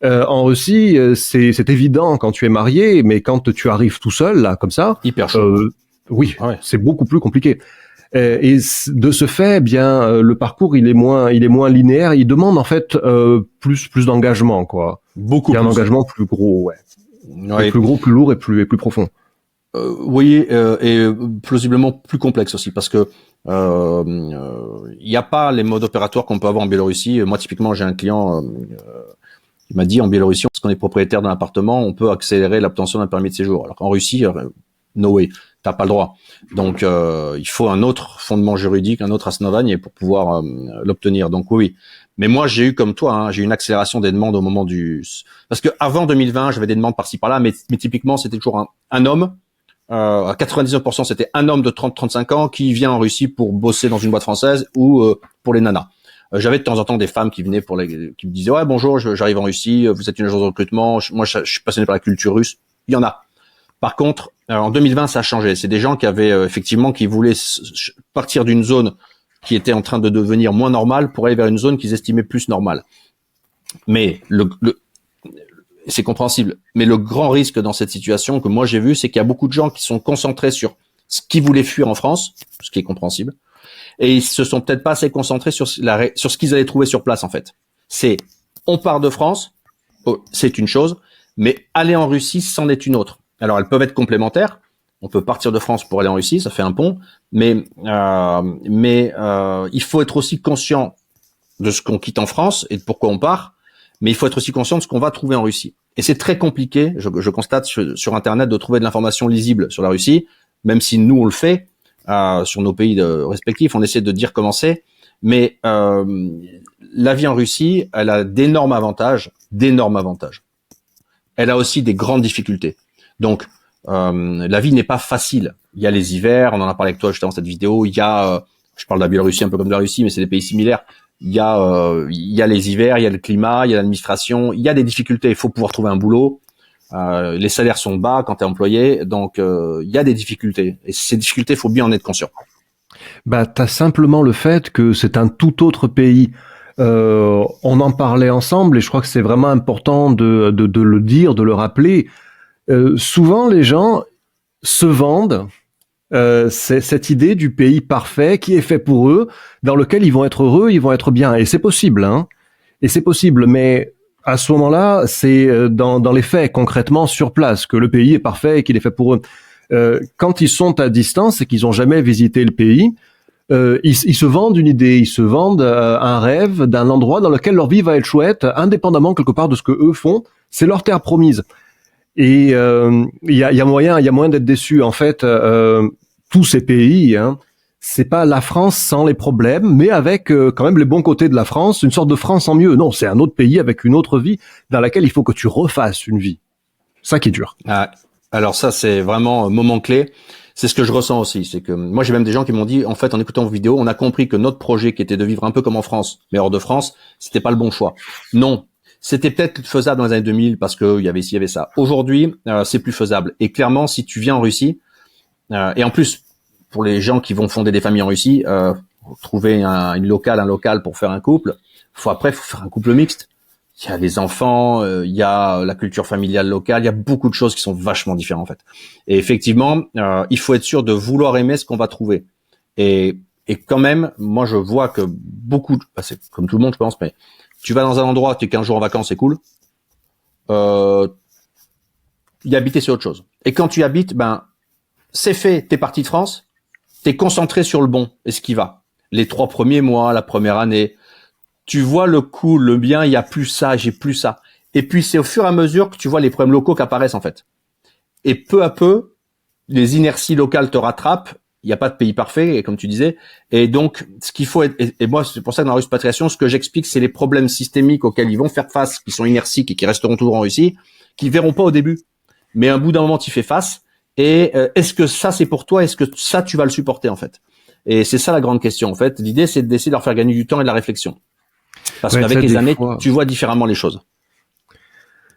en Russie, c'est évident quand tu es marié, mais quand tu arrives tout seul, là, comme ça, hyper chaud. oui, c'est beaucoup plus compliqué. De ce fait, eh bien, le parcours il est moins linéaire. Il demande en fait plus d'engagement, quoi. Beaucoup Il y a un plus. engagement plus gros, ouais. Ouais. Plus gros, plus lourd et plus profond. Oui, et plausiblement plus complexe aussi, parce que il n'y a pas les modes opératoires qu'on peut avoir en Biélorussie. Moi, typiquement, j'ai un client qui m'a dit en Biélorussie, parce qu'on est propriétaire d'un appartement, on peut accélérer l'obtention d'un permis de séjour. Alors qu'en Russie, no way, t'as pas le droit. Donc, il faut un autre fondement juridique, un autre основание pour pouvoir l'obtenir. Donc oui. Mais moi, j'ai eu comme toi, hein, j'ai eu une accélération des demandes au moment parce que avant 2020, j'avais des demandes par-ci par-là, mais typiquement, c'était toujours un homme. À 99%, c'était un homme de 30-35 ans qui vient en Russie pour bosser dans une boîte française ou pour les nanas. J'avais de temps en temps des femmes qui venaient qui me disaient ouais bonjour, j'arrive en Russie, vous êtes une agence de recrutement, moi je suis passionné par la culture russe. Il y en a. Par contre, en 2020, ça a changé. C'est des gens qui avaient effectivement qui voulaient partir d'une zone qui était en train de devenir moins normale pour aller vers une zone qu'ils estimaient plus normale. Mais c'est compréhensible. Mais le grand risque dans cette situation que moi j'ai vu, c'est qu'il y a beaucoup de gens qui sont concentrés sur ce qu'ils voulaient fuir en France, ce qui est compréhensible, et ils se sont peut-être pas assez concentrés sur ce qu'ils allaient trouver sur place en fait. On part de France, c'est une chose, mais aller en Russie, c'en est une autre. Alors elles peuvent être complémentaires. On peut partir de France pour aller en Russie, ça fait un pont, mais il faut être aussi conscient de ce qu'on quitte en France et de pourquoi on part. Mais il faut être aussi conscient de ce qu'on va trouver en Russie. Et c'est très compliqué, je constate sur Internet, de trouver de l'information lisible sur la Russie, même si nous, on le fait sur nos pays respectifs, on essaie de dire comment c'est. Mais la vie en Russie, elle a d'énormes avantages. Elle a aussi des grandes difficultés. Donc, la vie n'est pas facile. Il y a les hivers, on en a parlé avec toi juste avant cette vidéo, il y a, je parle de la Biélorussie un peu comme de la Russie, mais c'est des pays similaires. Il y a les hivers, il y a le climat, il y a l'administration, il y a des difficultés. Il faut pouvoir trouver un boulot. Les salaires sont bas quand tu es employé, donc il y a des difficultés. Et ces difficultés, il faut bien en être conscient. Bah, t'as simplement le fait que c'est un tout autre pays. On en parlait ensemble et je crois que c'est vraiment important de le dire, de le rappeler. Souvent, les gens se vendent c'est cette idée du pays parfait qui est fait pour eux, dans lequel ils vont être heureux, ils vont être bien. Et c'est possible, hein. Et c'est possible, mais à ce moment-là, c'est dans les faits, concrètement, sur place, que le pays est parfait et qu'il est fait pour eux. Quand ils sont à distance et qu'ils n'ont jamais visité le pays, ils se vendent une idée, ils se vendent un rêve d'un endroit dans lequel leur vie va être chouette, indépendamment quelque part de ce que eux font. C'est leur terre promise. Et il y a moyen d'être déçu. En fait, tous ces pays, hein, c'est pas la France sans les problèmes, mais avec quand même les bons côtés de la France, une sorte de France en mieux. Non, c'est un autre pays avec une autre vie dans laquelle il faut que tu refasses une vie. Ça qui est dur. Ah, alors ça, c'est vraiment un moment clé. C'est ce que je ressens aussi. C'est que moi, j'ai même des gens qui m'ont dit, en fait, en écoutant vos vidéos, on a compris que notre projet, qui était de vivre un peu comme en France, mais hors de France, c'était pas le bon choix. Non. C'était peut-être faisable dans les années 2000 parce que il y avait ci, il y avait ça. Aujourd'hui, c'est plus faisable. Et clairement, si tu viens en Russie, et en plus, pour les gens qui vont fonder des familles en Russie, trouver un local pour faire un couple, faut faire un couple mixte. Il y a les enfants, il y a la culture familiale locale, il y a beaucoup de choses qui sont vachement différentes en fait. Et effectivement, il faut être sûr de vouloir aimer ce qu'on va trouver. Et quand même, moi je vois que c'est comme tout le monde je pense, mais tu vas dans un endroit, tu es 15 jours en vacances, c'est cool. Y habiter, c'est autre chose. Et quand tu y habites, c'est fait, t'es parti de France, t'es concentré sur le bon et ce qui va. Les 3 premiers mois, la première année, tu vois le cool, le bien, il y a plus ça, j'ai plus ça. Et puis c'est au fur et à mesure que tu vois les problèmes locaux qui apparaissent en fait. Et peu à peu, les inerties locales te rattrapent. Il n'y a pas de pays parfait, et comme tu disais. Et donc, ce qu'il faut, et moi, c'est pour ça que dans la Ruspatriation, ce que j'explique, c'est les problèmes systémiques auxquels ils vont faire face, qui sont inertiques et qui resteront toujours en Russie, qu'ils verront pas au début. Mais à un bout d'un moment, tu y fais face. Et est-ce que ça, c'est pour toi? Est-ce que ça, tu vas le supporter, en fait? Et c'est ça la grande question, en fait. L'idée, c'est d'essayer de leur faire gagner du temps et de la réflexion. Parce qu'avec les années, tu vois différemment les choses.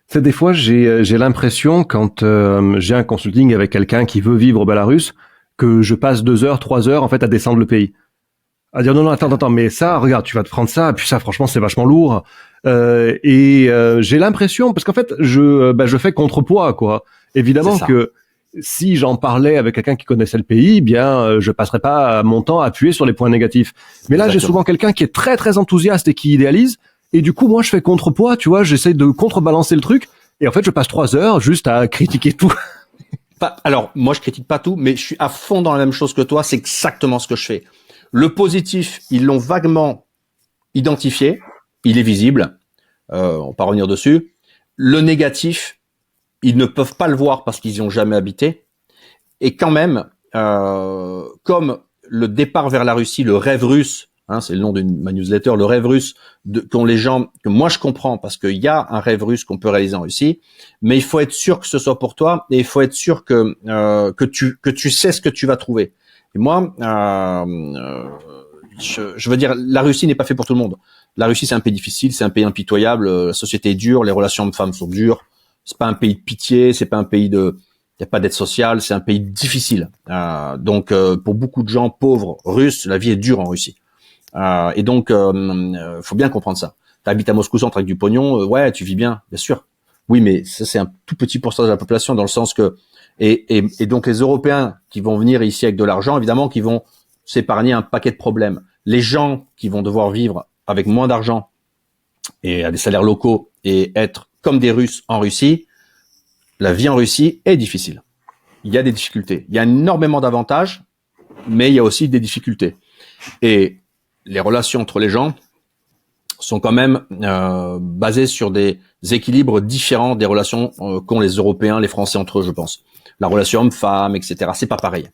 C'est des fois, j'ai l'impression, quand j'ai un consulting avec quelqu'un qui veut vivre au Belarus, que je passe 2 heures, 3 heures, en fait, à descendre le pays. À dire, non, attends, mais ça, regarde, tu vas te prendre ça, et puis ça, franchement, c'est vachement lourd. J'ai l'impression, parce qu'en fait, je fais contrepoids, quoi. Évidemment que si j'en parlais avec quelqu'un qui connaissait le pays, eh bien, je passerais pas mon temps à appuyer sur les points négatifs. Mais là, j'ai Exactement. souvent quelqu'un qui est très très enthousiaste et qui idéalise, et du coup, moi, je fais contrepoids, tu vois, j'essaie de contrebalancer le truc, et en fait, je passe 3 heures juste à critiquer tout. Alors, moi, je critique pas tout, mais je suis à fond dans la même chose que toi. C'est exactement ce que je fais. Le positif, ils l'ont vaguement identifié. Il est visible. On va pas revenir dessus. Le négatif, ils ne peuvent pas le voir parce qu'ils n'y ont jamais habité. Et quand même, comme le départ vers la Russie, le rêve russe, hein, c'est le nom de ma newsletter, le rêve russe qu'ont les gens, que moi je comprends parce qu'il y a un rêve russe qu'on peut réaliser en Russie, mais il faut être sûr que ce soit pour toi et il faut être sûr que tu sais ce que tu vas trouver. Et moi, je veux dire, la Russie n'est pas fait pour tout le monde. La Russie, c'est un pays difficile, c'est un pays impitoyable, la société est dure, les relations hommes-femmes sont dures. C'est pas un pays de pitié, c'est pas un pays il y a pas d'aide sociale, c'est un pays difficile. Donc, pour beaucoup de gens pauvres russes, la vie est dure en Russie. Et donc, faut bien comprendre ça. T'habites à Moscou centre avec du pognon, ouais, tu vis bien sûr. Oui, mais ça c'est un tout petit pourcentage de la population dans le sens que et donc les Européens qui vont venir ici avec de l'argent, évidemment, qui vont s'épargner un paquet de problèmes. Les gens qui vont devoir vivre avec moins d'argent et à des salaires locaux et être comme des Russes en Russie, la vie en Russie est difficile. Il y a des difficultés. Il y a énormément d'avantages, mais il y a aussi des difficultés. Et les relations entre les gens sont quand même basées sur des équilibres différents des relations qu'ont les Européens, les Français entre eux, je pense. La relation homme-femme, etc., c'est pas pareil.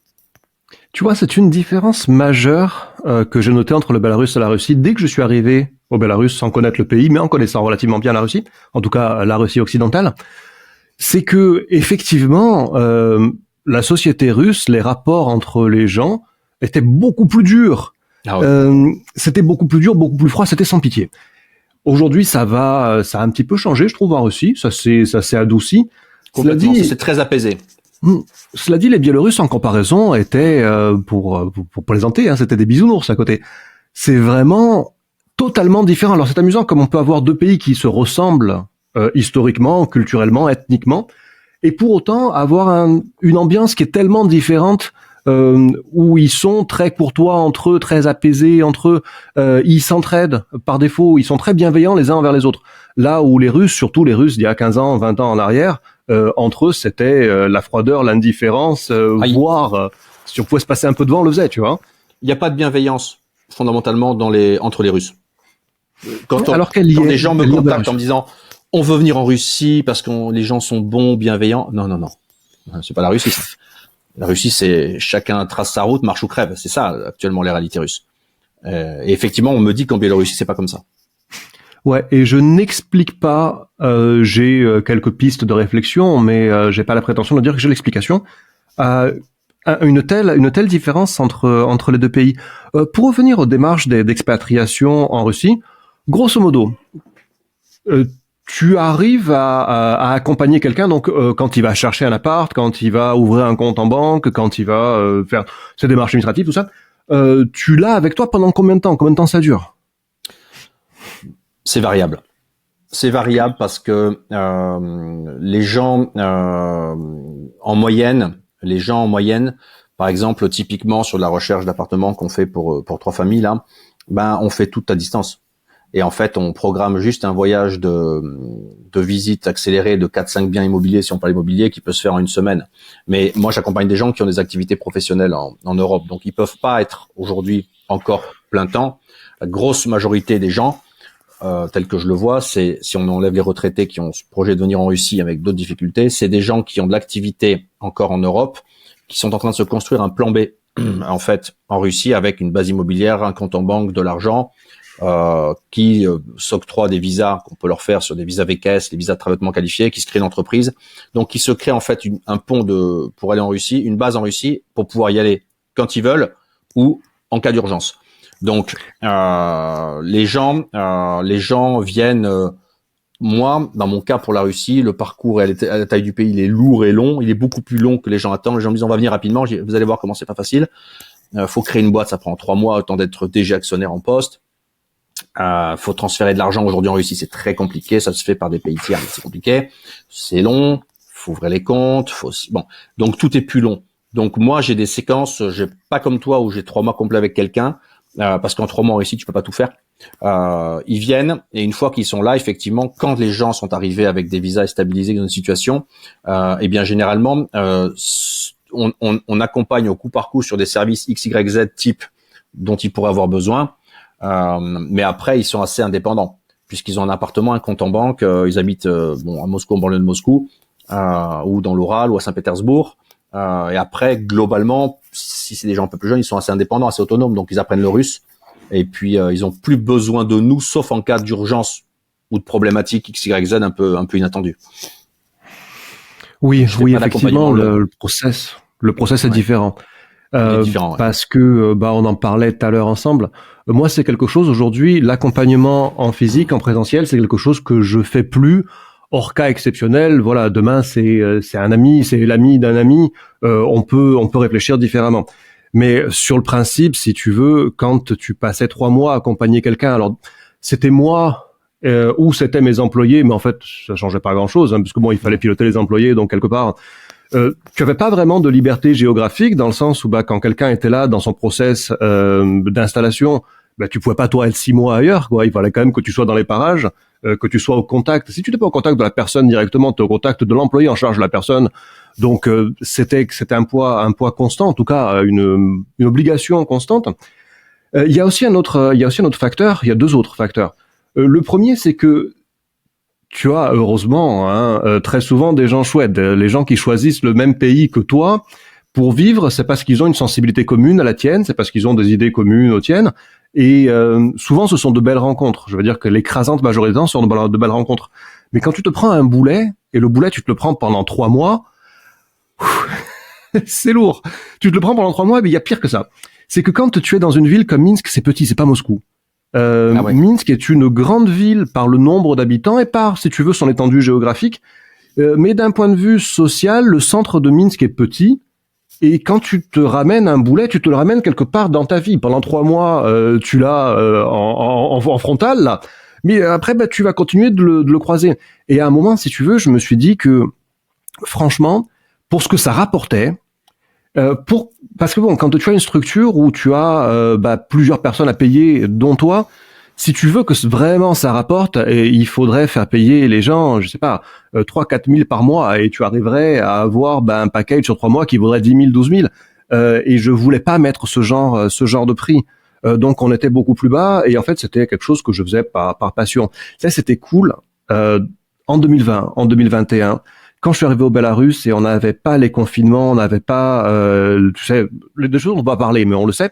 Tu vois, c'est une différence majeure que j'ai notée entre le Bélarus et la Russie. Dès que je suis arrivé au Bélarus, sans connaître le pays, mais en connaissant relativement bien la Russie, en tout cas la Russie occidentale, c'est que effectivement, la société russe, les rapports entre les gens étaient beaucoup plus durs. Ah ouais. C'était beaucoup plus dur, beaucoup plus froid, c'était sans pitié. Aujourd'hui, ça a un petit peu changé, je trouve, en Russie. Ça s'est adouci. Complètement, c'est très apaisé. Cela dit, les Biélorusses, en comparaison, étaient, pour plaisanter, hein, c'était des bisounours à côté. C'est vraiment totalement différent. Alors, c'est amusant comme on peut avoir deux pays qui se ressemblent historiquement, culturellement, ethniquement, et pour autant avoir une ambiance qui est tellement différente, où ils sont très courtois entre eux, très apaisés entre eux, ils s'entraident par défaut, ils sont très bienveillants les uns envers les autres. Là où les Russes, surtout les Russes d'il y a 15 ans, 20 ans en arrière, entre eux, c'était la froideur, l'indifférence, voire si on pouvait se passer un peu devant, on le faisait, tu vois. Il n'y a pas de bienveillance fondamentalement entre les Russes. Quand les gens me contactent en me disant on veut venir en Russie parce que les gens sont bons, bienveillants, non, c'est pas la Russie. Ça. La Russie, c'est chacun trace sa route, marche ou crève. C'est ça actuellement les réalités russes. Et effectivement, on me dit qu'en Biélorussie, c'est pas comme ça. Ouais, et je n'explique pas. J'ai quelques pistes de réflexion, mais j'ai pas la prétention de dire que j'ai l'explication. Une telle différence entre les deux pays. Pour revenir aux démarches d'expatriation en Russie, grosso modo, tu arrives à accompagner quelqu'un donc quand il va chercher un appart, quand il va ouvrir un compte en banque, quand il va faire ses démarches administratives, tout ça. Tu l'as avec toi pendant combien de temps? Combien de temps ça dure? C'est variable. C'est variable parce que les gens en moyenne, par exemple, typiquement sur la recherche d'appartements qu'on fait pour 3 familles là, ben on fait tout à distance. Et en fait, on programme juste un voyage de visite accélérée de 4-5 biens immobiliers, si on parle immobilier, qui peut se faire en une semaine. Mais moi, j'accompagne des gens qui ont des activités professionnelles en Europe. Donc, ils peuvent pas être aujourd'hui encore plein temps. La grosse majorité des gens, tels que je le vois, c'est, si on enlève les retraités qui ont ce projet de venir en Russie avec d'autres difficultés, c'est des gens qui ont de l'activité encore en Europe, qui sont en train de se construire un plan B, en fait, en Russie, avec une base immobilière, un compte en banque, de l'argent, qui s'octroient des visas qu'on peut leur faire sur des visas VKS, les visas de travaillement qualifié, qui se créent une entreprise, donc qui se crée en fait un pont pour aller en Russie, une base en Russie pour pouvoir y aller quand ils veulent ou en cas d'urgence. Donc les gens viennent. Moi, dans mon cas pour la Russie, le parcours à la taille du pays, il est lourd et long. Il est beaucoup plus long que les gens attendent. Les gens me disent on va venir rapidement. Vous allez voir comment c'est pas facile. Faut créer une boîte, ça prend 3 mois, autant d'être DG actionnaire en poste. Faut transférer de l'argent aujourd'hui en Russie, c'est très compliqué. Ça se fait par des pays tiers, mais c'est compliqué. C'est long. faut ouvrir les comptes, bon. Donc tout est plus long. Donc moi j'ai des séquences, j'ai pas comme toi où j'ai 3 mois complets avec quelqu'un, parce qu'en 3 mois ici tu peux pas tout faire. Ils viennent et une fois qu'ils sont là, effectivement, quand les gens sont arrivés avec des visas et stabilisés dans une situation, eh bien généralement on accompagne au coup par coup sur des services XYZ type dont ils pourraient avoir besoin, mais après ils sont assez indépendants puisqu'ils ont un appartement, un compte en banque, ils habitent à Moscou, en banlieue de Moscou, ou dans l'Oural ou à Saint-Pétersbourg. Et après, globalement, si c'est des gens un peu plus jeunes, ils sont assez indépendants, assez autonomes, donc ils apprennent le russe. Et puis ils ont plus besoin de nous, sauf en cas d'urgence ou de problématique XYZ un peu inattendu. Oui, effectivement, le process est différent. Parce que on en parlait tout à l'heure ensemble. Moi, c'est quelque chose aujourd'hui, l'accompagnement en physique, en présentiel, c'est quelque chose que je fais plus. Hors cas exceptionnel, voilà, demain c'est un ami, c'est l'ami d'un ami, on peut réfléchir différemment. Mais sur le principe, si tu veux, quand tu passais 3 mois à accompagner quelqu'un, alors c'était moi ou c'était mes employés, mais en fait ça changeait pas grand-chose, parce que il fallait piloter les employés, donc quelque part. Tu avais pas vraiment de liberté géographique dans le sens où quand quelqu'un était là dans son process d'installation, tu pouvais pas toi être 6 mois ailleurs, quoi. Il fallait quand même que tu sois dans les parages, que tu sois au contact. Si tu n'es pas au contact de la personne directement, tu es au contact de l'employé en charge de la personne. Donc c'était un poids constant, en tout cas une obligation constante. Il y a aussi un autre facteur. Il y a 2 autres facteurs. Le premier, c'est que tu as heureusement très souvent des gens chouettes, les gens qui choisissent le même pays que toi pour vivre, c'est parce qu'ils ont une sensibilité commune à la tienne, c'est parce qu'ils ont des idées communes aux tiennes, et souvent ce sont de belles rencontres. Je veux dire que l'écrasante majorité du temps sont de belles rencontres. Mais quand tu te prends un boulet, et le boulet tu te le prends pendant 3 mois, c'est lourd. Tu te le prends pendant 3 mois, mais il y a pire que ça. C'est que quand tu es dans une ville comme Minsk, c'est petit, c'est pas Moscou. Minsk est une grande ville par le nombre d'habitants et par, si tu veux, son étendue géographique. Mais d'un point de vue social, le centre de Minsk est petit. Et quand tu te ramènes un boulet, tu te le ramènes quelque part dans ta vie. Pendant 3 mois, tu l'as en frontal, là. Mais après, tu vas continuer de le croiser. Et à un moment, si tu veux, je me suis dit que, franchement, pour ce que ça rapportait, parce que quand tu as une structure où tu as plusieurs personnes à payer, dont toi, si tu veux que vraiment ça rapporte, il faudrait faire payer les gens, je sais pas, 3-4 000 par mois, et tu arriverais à avoir un package sur 3 mois qui vaudrait 10 000, 12 000. Et je voulais pas mettre ce genre de prix. Donc on était beaucoup plus bas, et en fait c'était quelque chose que je faisais par passion. Ça, c'était cool. En 2020, en 2021. Quand je suis arrivé au Bélarus et on n'avait pas les confinements, on n'avait pas, tu sais, des choses dont on va parler, mais on le sait.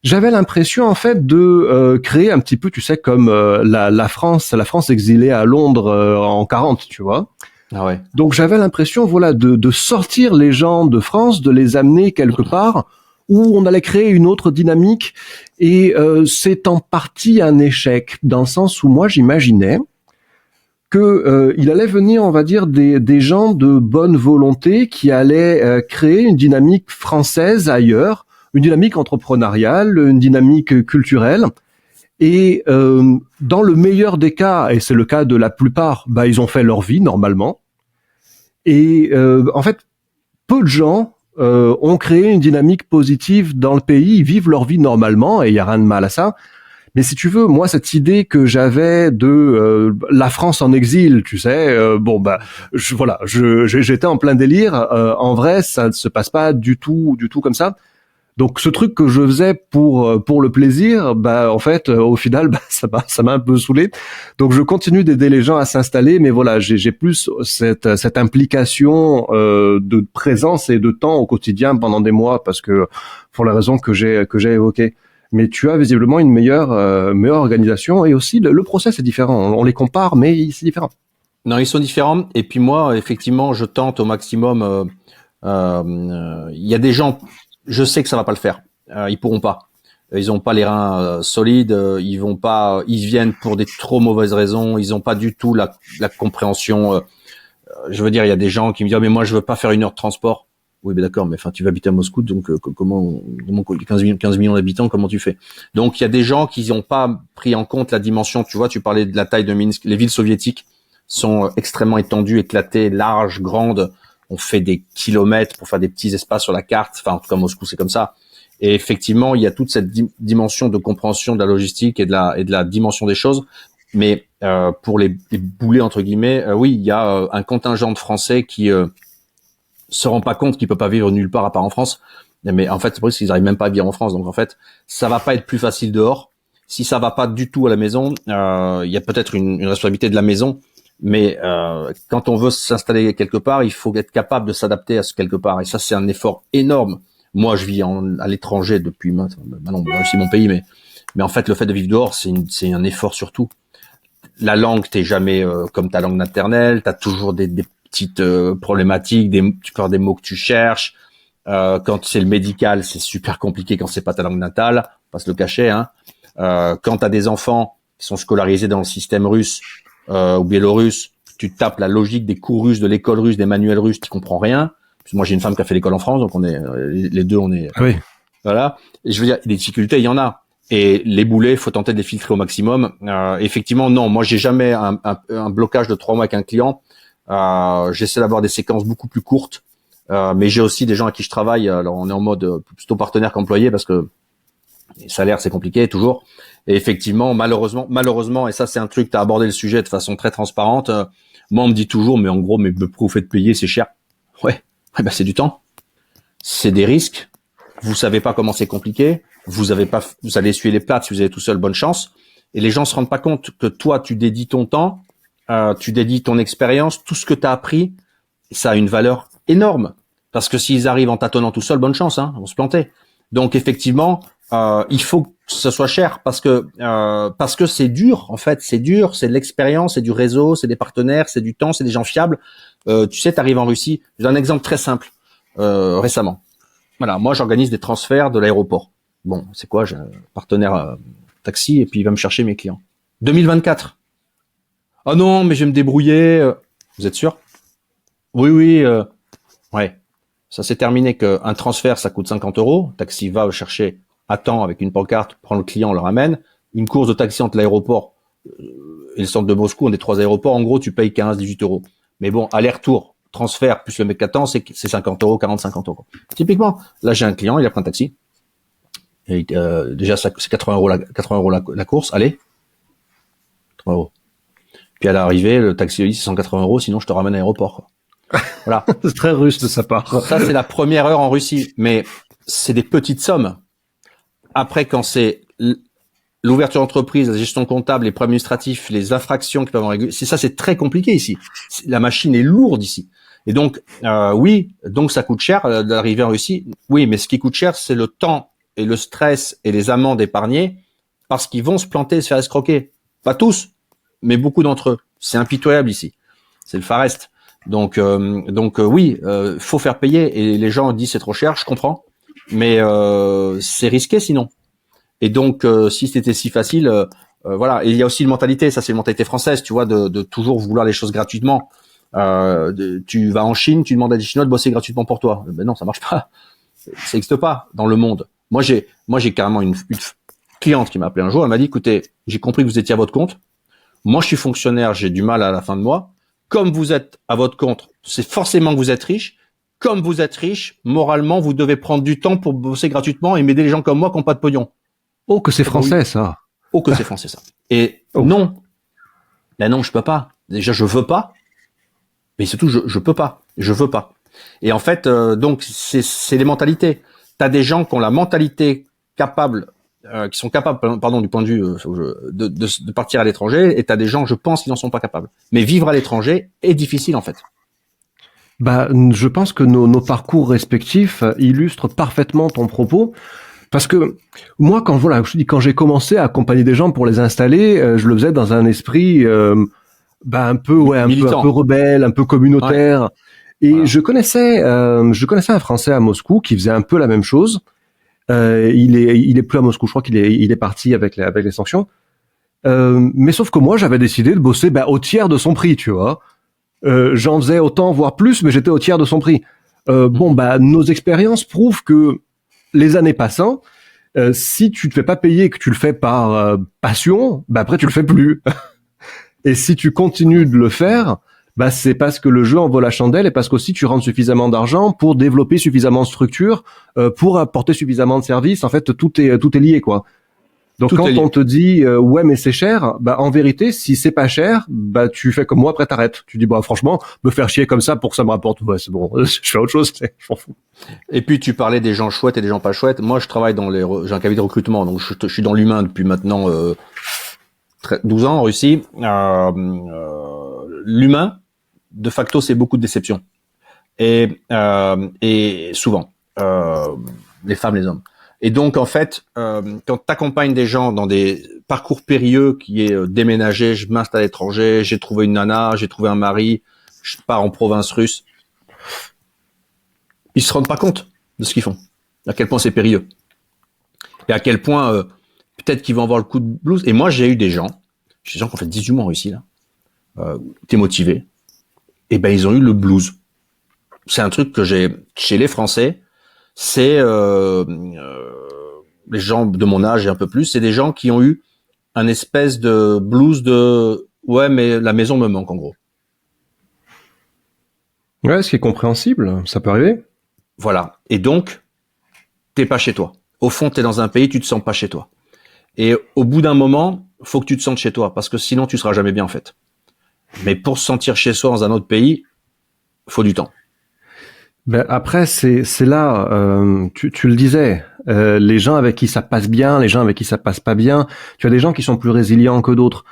J'avais l'impression en fait de créer un petit peu, tu sais, comme la France exilée à Londres en 40, tu vois. Ah ouais. Donc j'avais l'impression, voilà, de sortir les gens de France, de les amener quelque part où on allait créer une autre dynamique. Et c'est en partie un échec dans le sens où moi j'imaginais que il allait venir, on va dire, des gens de bonne volonté qui allaient créer une dynamique française ailleurs, une dynamique entrepreneuriale, une dynamique culturelle. Et dans le meilleur des cas, et c'est le cas de la plupart, ils ont fait leur vie normalement. Et en fait, peu de gens ont créé une dynamique positive dans le pays, ils vivent leur vie normalement, et il y a rien de mal à ça. Mais si tu veux, moi, cette idée que j'avais de la France en exil, tu sais, j'étais en plein délire. En vrai, ça ne se passe pas du tout comme ça. Donc, ce truc que je faisais pour le plaisir, en fait, au final, ça m'a un peu saoulé. Donc, je continue d'aider les gens à s'installer, mais voilà, j'ai plus cette implication de présence et de temps au quotidien pendant des mois, parce que pour les raisons que j'ai évoquées. Mais tu as visiblement une meilleure organisation, et aussi le process est différent. On les compare, mais c'est différent. Non, ils sont différents. Et puis moi, effectivement, je tente au maximum. Il y a des gens, je sais que ça va pas le faire. Ils pourront pas. Ils ont pas les reins solides. Ils viennent pour des trop mauvaises raisons. Ils ont pas du tout la compréhension. Je veux dire, il y a des gens qui me disent, mais moi, je veux pas faire 1 heure de transport. Oui, mais d'accord, mais enfin, tu vas habiter à Moscou, donc comment 15 millions d'habitants, comment tu fais? Donc, il y a des gens qui n'ont pas pris en compte la dimension. Tu vois, tu parlais de la taille de Minsk, les villes soviétiques, sont extrêmement étendues, éclatées, larges, grandes. On fait des kilomètres pour faire des petits espaces sur la carte. Enfin, en tout cas, Moscou, c'est comme ça. Et effectivement, il y a toute cette dimension de compréhension de la logistique et de la dimension des choses. Mais pour les boulets entre guillemets, oui, il y a un contingent de Français qui se rend pas compte qu'il peut pas vivre nulle part à part en France. Mais en fait, c'est pour ça qu'ils arrivent même pas à vivre en France. Donc en fait, ça va pas être plus facile dehors. Si ça va pas du tout à la maison, il y a peut-être une responsabilité de la maison. Mais quand on veut s'installer quelque part, il faut être capable de s'adapter à ce quelque part. Et ça, c'est un effort énorme. Moi, je vis à l'étranger depuis maintenant, aussi mon pays, mais en fait, le fait de vivre dehors, c'est un effort surtout. La langue, t'es jamais comme ta langue maternelle. T'as toujours des petites problématiques. Tu peux avoir des mots que tu cherches. Quand c'est le médical, c'est super compliqué quand c'est pas ta langue natale. Faut pas se le cacher, hein. Quand t'as des enfants qui sont scolarisés dans le système russe ou biélorusse, tu tapes la logique des cours russes, de l'école russe, des manuels russes, tu comprends rien. Parce que moi, j'ai une femme qui a fait l'école en France, donc on est les deux, on est voilà. Et je veux dire, des difficultés, il y en a. Et les boulets, faut tenter de les filtrer au maximum. Effectivement, non, moi, j'ai jamais un blocage de 3 mois avec un client. J'essaie d'avoir des séquences beaucoup plus courtes. Mais j'ai aussi des gens à qui je travaille. Alors, on est en mode plutôt partenaire qu'employé parce que les salaires, c'est compliqué toujours. Et effectivement, malheureusement, et ça, c'est un truc, tu as abordé le sujet de façon très transparente. Moi, on me dit toujours, mais en gros, mais pourquoi vous faites payer, c'est cher. Ouais, ben c'est du temps, c'est des risques. Vous savez pas comment c'est compliqué. Vous allez essuyer les plâtres si vous avez tout seul, bonne chance. Et les gens se rendent pas compte que toi, tu dédies ton temps, tu dédies ton expérience, tout ce que tu as appris, ça a une valeur énorme. Parce que s'ils arrivent en tâtonnant tout seul, bonne chance, hein, ils vont se planter. Donc effectivement, il faut que ce soit cher parce que c'est dur. En fait, c'est dur, c'est de l'expérience, c'est du réseau, c'est des partenaires, c'est du temps, c'est des gens fiables. Tu sais, t'arrives en Russie. J'ai un exemple très simple récemment. Voilà, moi j'organise des transferts de l'aéroport. Bon, c'est quoi? J'ai un partenaire taxi et puis il va me chercher mes clients. 2024. Ah non, mais je vais me débrouiller. Vous êtes sûr? Oui. Ouais. Ça s'est terminé qu'un transfert, ça coûte 50 €. Taxi va le chercher à temps avec une pancarte, prend le client, le ramène. Une course de taxi entre l'aéroport et le centre de Moscou, on est 3 aéroports. En gros, tu payes 15-18 €. Mais bon, aller-retour, transfert plus le mec qui attend, c'est 50 €, 40-50 €. Typiquement, là, j'ai un client, il a pris un taxi. Et, déjà, c'est 80 € la course. Allez. 3 €. Puis à l'arrivée, le taxi dit c'est 180 €, sinon je te ramène à l'aéroport, quoi. Voilà. C'est très russe de sa part. Ça, c'est la première heure en Russie. Mais c'est des petites sommes. Après, quand c'est l'ouverture d'entreprise, la gestion comptable, les problèmes administratifs, les infractions qui peuvent en réguler, c'est très compliqué ici. La machine est lourde ici. Et donc, oui, donc ça coûte cher d'arriver en Russie. Oui, mais ce qui coûte cher, c'est le temps et le stress et les amendes épargnées parce qu'ils vont se planter et se faire escroquer. Pas tous, mais beaucoup d'entre eux. C'est impitoyable ici. C'est le Far Est. Donc oui, faut faire payer et les gens disent c'est trop cher, je comprends, mais c'est risqué sinon. Et donc si c'était si facile, voilà. Et il y a aussi une mentalité, ça c'est une mentalité française, tu vois, de toujours vouloir les choses gratuitement. Tu vas en Chine, tu demandes à des Chinois de bosser gratuitement pour toi. Ben non, ça marche pas. Ça n'existe pas dans le monde. Moi j'ai carrément une cliente qui m'a appelé un jour, elle m'a dit écoutez, j'ai compris que vous étiez à votre compte. Moi je suis fonctionnaire, j'ai du mal à la fin de mois. Comme vous êtes à votre compte, c'est forcément que vous êtes riche. Comme vous êtes riche, moralement, vous devez prendre du temps pour bosser gratuitement et m'aider les gens comme moi qui n'ont pas de pognon. Oh, que c'est français, ça. Oh, que c'est français, ça. Et non. Ben non, je peux pas. Déjà, je veux pas. Mais surtout, je peux pas. Je veux pas. Et en fait, donc, c'est les mentalités. T'as des gens qui ont la mentalité capable, qui sont capables, pardon, du point de vue de partir à l'étranger, et t'as des gens, je pense, qui n'en sont pas capables. Mais vivre à l'étranger est difficile, en fait. Bah, je pense que nos parcours respectifs illustrent parfaitement ton propos. Parce que moi, quand j'ai commencé à accompagner des gens pour les installer, je le faisais dans un esprit, un peu rebelle, un peu communautaire. Ouais. Et voilà. Je connaissais un Français à Moscou qui faisait un peu la même chose. Il est plus à Moscou, je crois qu'il est parti avec les sanctions. Mais sauf que moi, j'avais décidé de bosser au tiers de son prix, tu vois. J'en faisais autant, voire plus, mais j'étais au tiers de son prix. Nos expériences prouvent que les années passant, si tu te fais pas payer et que tu le fais par passion, après tu le fais plus. Et si tu continues de le faire, bah c'est parce que le jeu en vaut la chandelle et parce qu'aussi tu rentres suffisamment d'argent pour développer suffisamment de structure, pour apporter suffisamment de services. En fait, tout est lié, quoi. Donc quand on te dit ouais mais c'est cher, bah en vérité si c'est pas cher, bah tu fais comme moi, après t'arrêtes. Tu dis bah franchement me faire chier comme ça pour que ça me rapporte, ouais c'est bon, je fais autre chose, je m'en fous. Et puis tu parlais des gens chouettes et des gens pas chouettes. Moi je travaille j'ai un cabinet de recrutement, donc je suis dans l'humain depuis maintenant 12 ans en Russie. L'humain de facto c'est beaucoup de déception et souvent les femmes, les hommes. Et donc, en fait, quand tu accompagnes des gens dans des parcours périlleux qui est déménager, je m'installe à l'étranger, j'ai trouvé une nana, j'ai trouvé un mari, je pars en province russe, ils se rendent pas compte de ce qu'ils font, à quel point c'est périlleux. Et à quel point, peut-être qu'ils vont avoir le coup de blues. Et moi, j'ai des gens qui ont fait 18 mois en Russie, là, t'es motivé, et ben ils ont eu le blues. C'est un truc que j'ai chez les Français. C'est les gens de mon âge et un peu plus, c'est des gens qui ont eu un espèce de blues de ouais mais la maison me manque en gros. Ouais, ce qui est compréhensible, ça peut arriver. Voilà. Et donc t'es pas chez toi. Au fond, t'es dans un pays, tu te sens pas chez toi. Et au bout d'un moment, faut que tu te sentes chez toi parce que sinon tu seras jamais bien en fait. Mais pour se sentir chez soi dans un autre pays, faut du temps. Ben après, c'est là, tu le disais, les gens avec qui ça passe bien, les gens avec qui ça passe pas bien. Tu as des gens qui sont plus résilients que d'autres.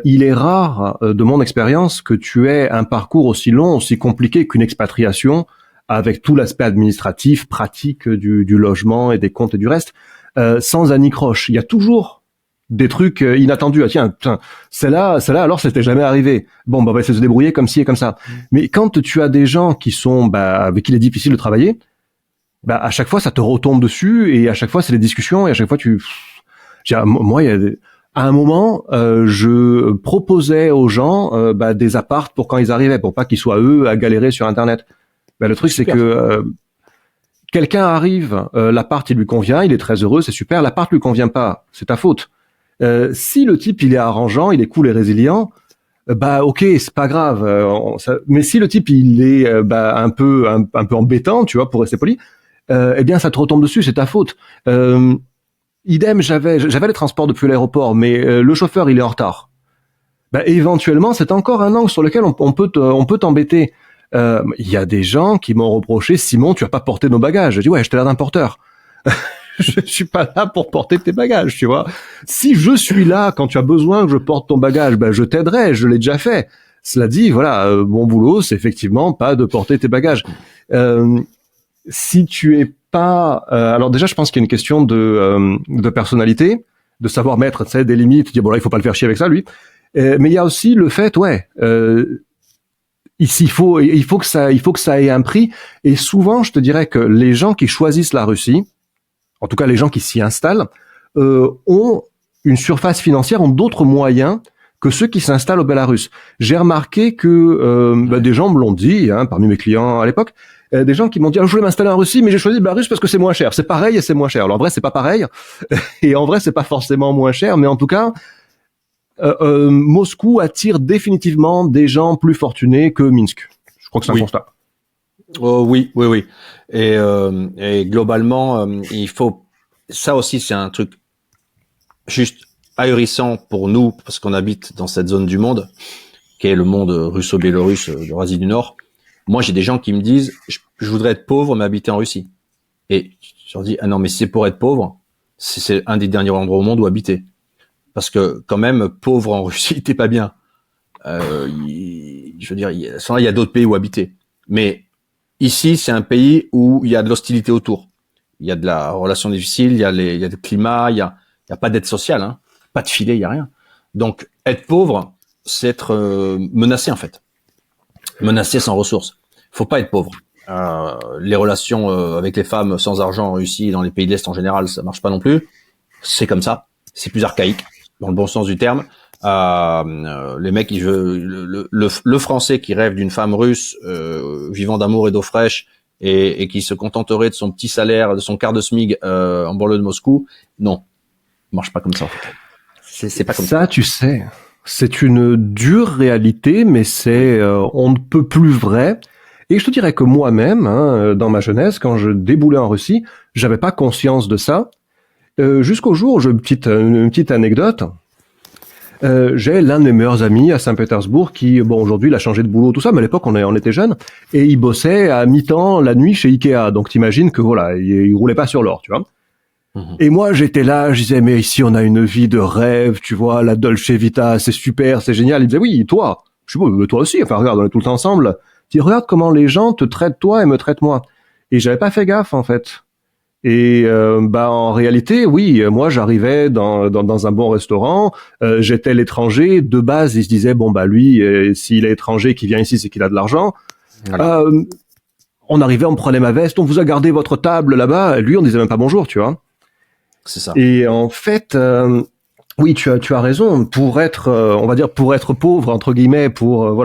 Il est rare, de mon expérience, que tu aies un parcours aussi long, aussi compliqué qu'une expatriation, avec tout l'aspect administratif, pratique du logement et des comptes et du reste, sans anicroche. Il y a toujours des trucs inattendus. Ah tiens, celle-là, alors c'était jamais arrivé. Bon, bah, on va essayer de se débrouiller comme ci et comme ça. Mais quand tu as des gens qui sont, avec qui il est difficile de travailler, à chaque fois ça te retombe dessus et à chaque fois c'est des discussions et à chaque fois moi, à un moment, je proposais aux gens des apparts pour quand ils arrivaient, pour pas qu'ils soient eux à galérer sur Internet. Le truc c'est que quelqu'un arrive, l'appart il lui convient, il est très heureux, c'est super. L'appart lui convient pas, c'est ta faute. Si le type il est arrangeant, il est cool et résilient, ok, c'est pas grave. Mais si le type il est un peu embêtant, tu vois, pour rester poli, eh bien ça te retombe dessus, c'est ta faute. Idem, j'avais les transports depuis l'aéroport, mais le chauffeur il est en retard. Éventuellement, c'est encore un angle sur lequel on peut t'embêter. Il y a des gens qui m'ont reproché, Simon, tu as pas porté nos bagages. Je dis ouais, je t'ai l'air d'un porteur. Je suis pas là pour porter tes bagages, tu vois. Si je suis là quand tu as besoin que je porte ton bagage, je t'aiderai, je l'ai déjà fait. Cela dit, voilà, mon boulot, c'est effectivement pas de porter tes bagages. Si tu es pas, alors déjà, je pense qu'il y a une question de personnalité, de savoir mettre, tu sais, des limites, dire bon là, il faut pas le faire chier avec ça, lui. Mais il y a aussi le fait, ici, il faut que ça ait un prix. Et souvent, je te dirais que les gens qui choisissent la Russie, en tout cas les gens qui s'y installent, ont une surface financière, ont d'autres moyens que ceux qui s'installent au Bélarus. J'ai remarqué que des gens me l'ont dit, parmi mes clients à l'époque, des gens qui m'ont dit je voulais m'installer en Russie, mais j'ai choisi le Bélarus parce que c'est moins cher. C'est pareil et c'est moins cher. Alors en vrai, c'est pas pareil, et en vrai, c'est pas forcément moins cher, mais en tout cas, Moscou attire définitivement des gens plus fortunés que Minsk. Je crois que c'est un constat. Oh, oui. Et globalement, il faut. Ça aussi, c'est un truc juste ahurissant pour nous parce qu'on habite dans cette zone du monde, qui est le monde russo-biélorusse d'Eurasie du Nord. Moi, j'ai des gens qui me disent, je voudrais être pauvre mais habiter en Russie. Et je leur dis, ah non, mais si c'est pour être pauvre, c'est un des derniers endroits au monde où habiter. Parce que quand même, pauvre en Russie, t'es pas bien. Je veux dire, il y a d'autres pays où habiter. Mais ici, c'est un pays où il y a de l'hostilité autour. Il y a de la relation difficile, il y a le climat, il y a pas d'aide sociale, pas de filet, il y a rien. Donc, être pauvre, c'est être menacé en fait. Menacé sans ressources. Faut pas être pauvre. Les relations avec les femmes sans argent en Russie et dans les pays de l'Est en général, ça marche pas non plus. C'est comme ça. C'est plus archaïque, dans le bon sens du terme. Les mecs, le Français qui rêve d'une femme russe vivant d'amour et d'eau fraîche et qui se contenterait de son petit salaire, de son quart de SMIG en banlieue de Moscou, non, ça marche pas comme ça. En fait. C'est pas comme ça. Tu sais, C'est une dure réalité, mais c'est on ne peut plus vrai. Et je te dirais que moi-même, hein, dans ma jeunesse, quand je déboulais en Russie, j'avais pas conscience de ça. Jusqu'au jour, une petite anecdote. J'ai l'un de mes meilleurs amis à Saint-Pétersbourg qui, bon, aujourd'hui, il a changé de boulot, tout ça, mais à l'époque, on était jeunes, et il bossait à mi-temps la nuit chez Ikea. Donc, t'imagines que voilà, il roulait pas sur l'or, tu vois. Et moi, j'étais là, je disais, mais ici, on a une vie de rêve, tu vois, la Dolce Vita, c'est super, c'est génial. Il disait, oui, toi. Je dis, bon, toi aussi. Enfin, regarde, on est tout le temps ensemble. Il dit, regarde comment les gens te traitent toi et me traitent moi. Et j'avais pas fait gaffe, en fait. Et en réalité, oui, moi j'arrivais dans un bon restaurant, j'étais l'étranger. De base, ils se disaient bon bah lui, s'il est étranger, qui vient ici, c'est qu'il a de l'argent. Voilà. On arrivait, on me prenait ma veste, on vous a gardé votre table là-bas. Lui, on disait même pas bonjour, tu vois. C'est ça. Et en fait, oui, tu as raison. Pour être, on va dire, pour être pauvre entre guillemets, pour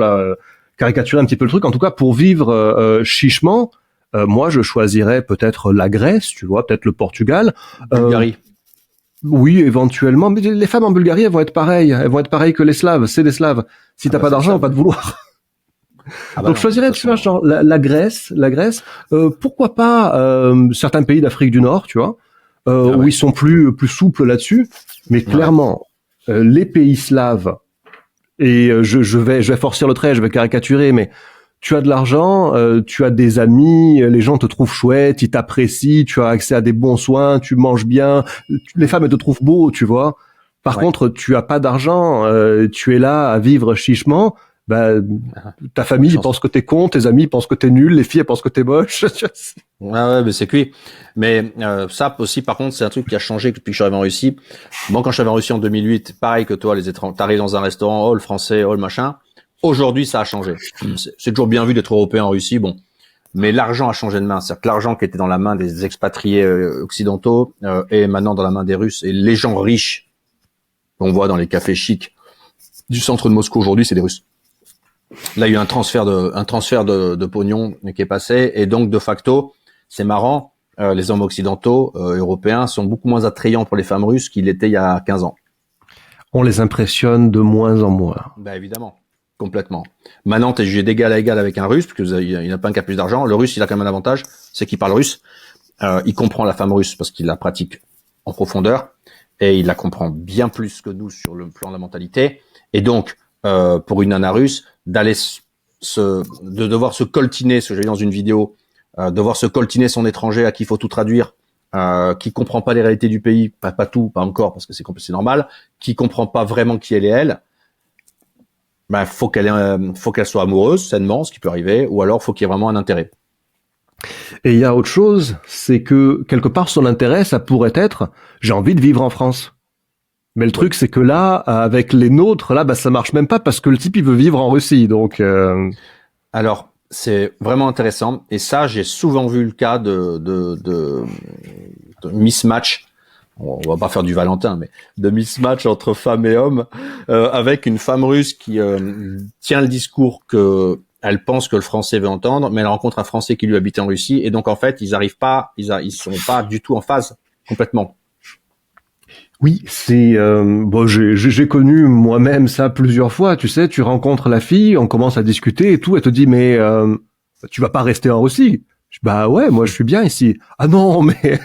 caricaturer un petit peu le truc. En tout cas, pour vivre chichement. Moi, je choisirais peut-être la Grèce, tu vois, peut-être le Portugal. Bulgarie. Oui, éventuellement. Mais les femmes en Bulgarie, elles vont être pareilles. Elles vont être pareilles que les Slaves. C'est des Slaves. Si t'as pas d'argent, on va pas te vouloir. Donc, je choisirais, tu vois, genre la Grèce. Pourquoi pas certains pays d'Afrique du Nord, tu vois, où ils sont plus souples là-dessus. Mais clairement, les pays slaves. Et je vais forcer le trait, je vais caricaturer, mais tu as de l'argent, tu as des amis, les gens te trouvent chouette, ils t'apprécient, tu as accès à des bons soins, tu manges bien, les femmes elles te trouvent beau, tu vois. Par contre, tu as pas d'argent, tu es là à vivre chichement, ta famille pense que t'es con, tes amis pensent que t'es nul, les filles elles pensent que t'es moche. Ouais, mais c'est cuit. Mais ça aussi, par contre, c'est un truc qui a changé depuis que je suis arrivé en Russie. Moi, quand je suis arrivé en Russie en 2008, pareil que toi, les étrangers, t'arrives dans un restaurant, oh le français, oh le machin. Aujourd'hui, ça a changé. C'est toujours bien vu d'être européen en Russie, bon. Mais l'argent a changé de main. C'est-à-dire que l'argent qui était dans la main des expatriés occidentaux est maintenant dans la main des Russes. Et les gens riches qu'on voit dans les cafés chics du centre de Moscou aujourd'hui, c'est des Russes. Là, il y a eu un transfert de pognon qui est passé. Et donc, de facto, c'est marrant, les hommes occidentaux, européens, sont beaucoup moins attrayants pour les femmes russes qu'ils l'étaient il y a 15 ans. On les impressionne de moins en moins. Ben évidemment. Complètement. Maintenant, t'es jugé d'égal à égal avec un Russe, parce qu'il n'y en a pas un qui a plus d'argent. Le Russe, il a quand même un avantage, c'est qu'il parle russe. Il comprend la femme russe parce qu'il la pratique en profondeur, et il la comprend bien plus que nous sur le plan de la mentalité. Et donc, pour une nana russe, de devoir se coltiner, ce que j'ai vu dans une vidéo, devoir se coltiner son étranger à qui il faut tout traduire, qui comprend pas les réalités du pays, pas tout, pas encore, parce que c'est normal, qui comprend pas vraiment qui elle est elle. Faut qu'elle soit amoureuse, sainement, ce qui peut arriver, ou alors faut qu'il y ait vraiment un intérêt. Et il y a autre chose, c'est que quelque part son intérêt, ça pourrait être, j'ai envie de vivre en France. Mais le truc, c'est que là, avec les nôtres, là, ça marche même pas parce que le type il veut vivre en Russie, donc. Alors, c'est vraiment intéressant, et ça, j'ai souvent vu le cas de mismatch. On va pas faire du Valentin, mais de mismatch entre femmes et hommes, avec une femme russe qui tient le discours que elle pense que le français veut entendre, mais elle rencontre un Français qui lui habite en Russie, et donc en fait ils sont pas du tout en phase complètement. Oui, c'est j'ai connu moi-même ça plusieurs fois. Tu sais, tu rencontres la fille, on commence à discuter et tout, elle te dit mais tu vas pas rester en Russie. Bah ouais, moi je suis bien ici. Ah non, mais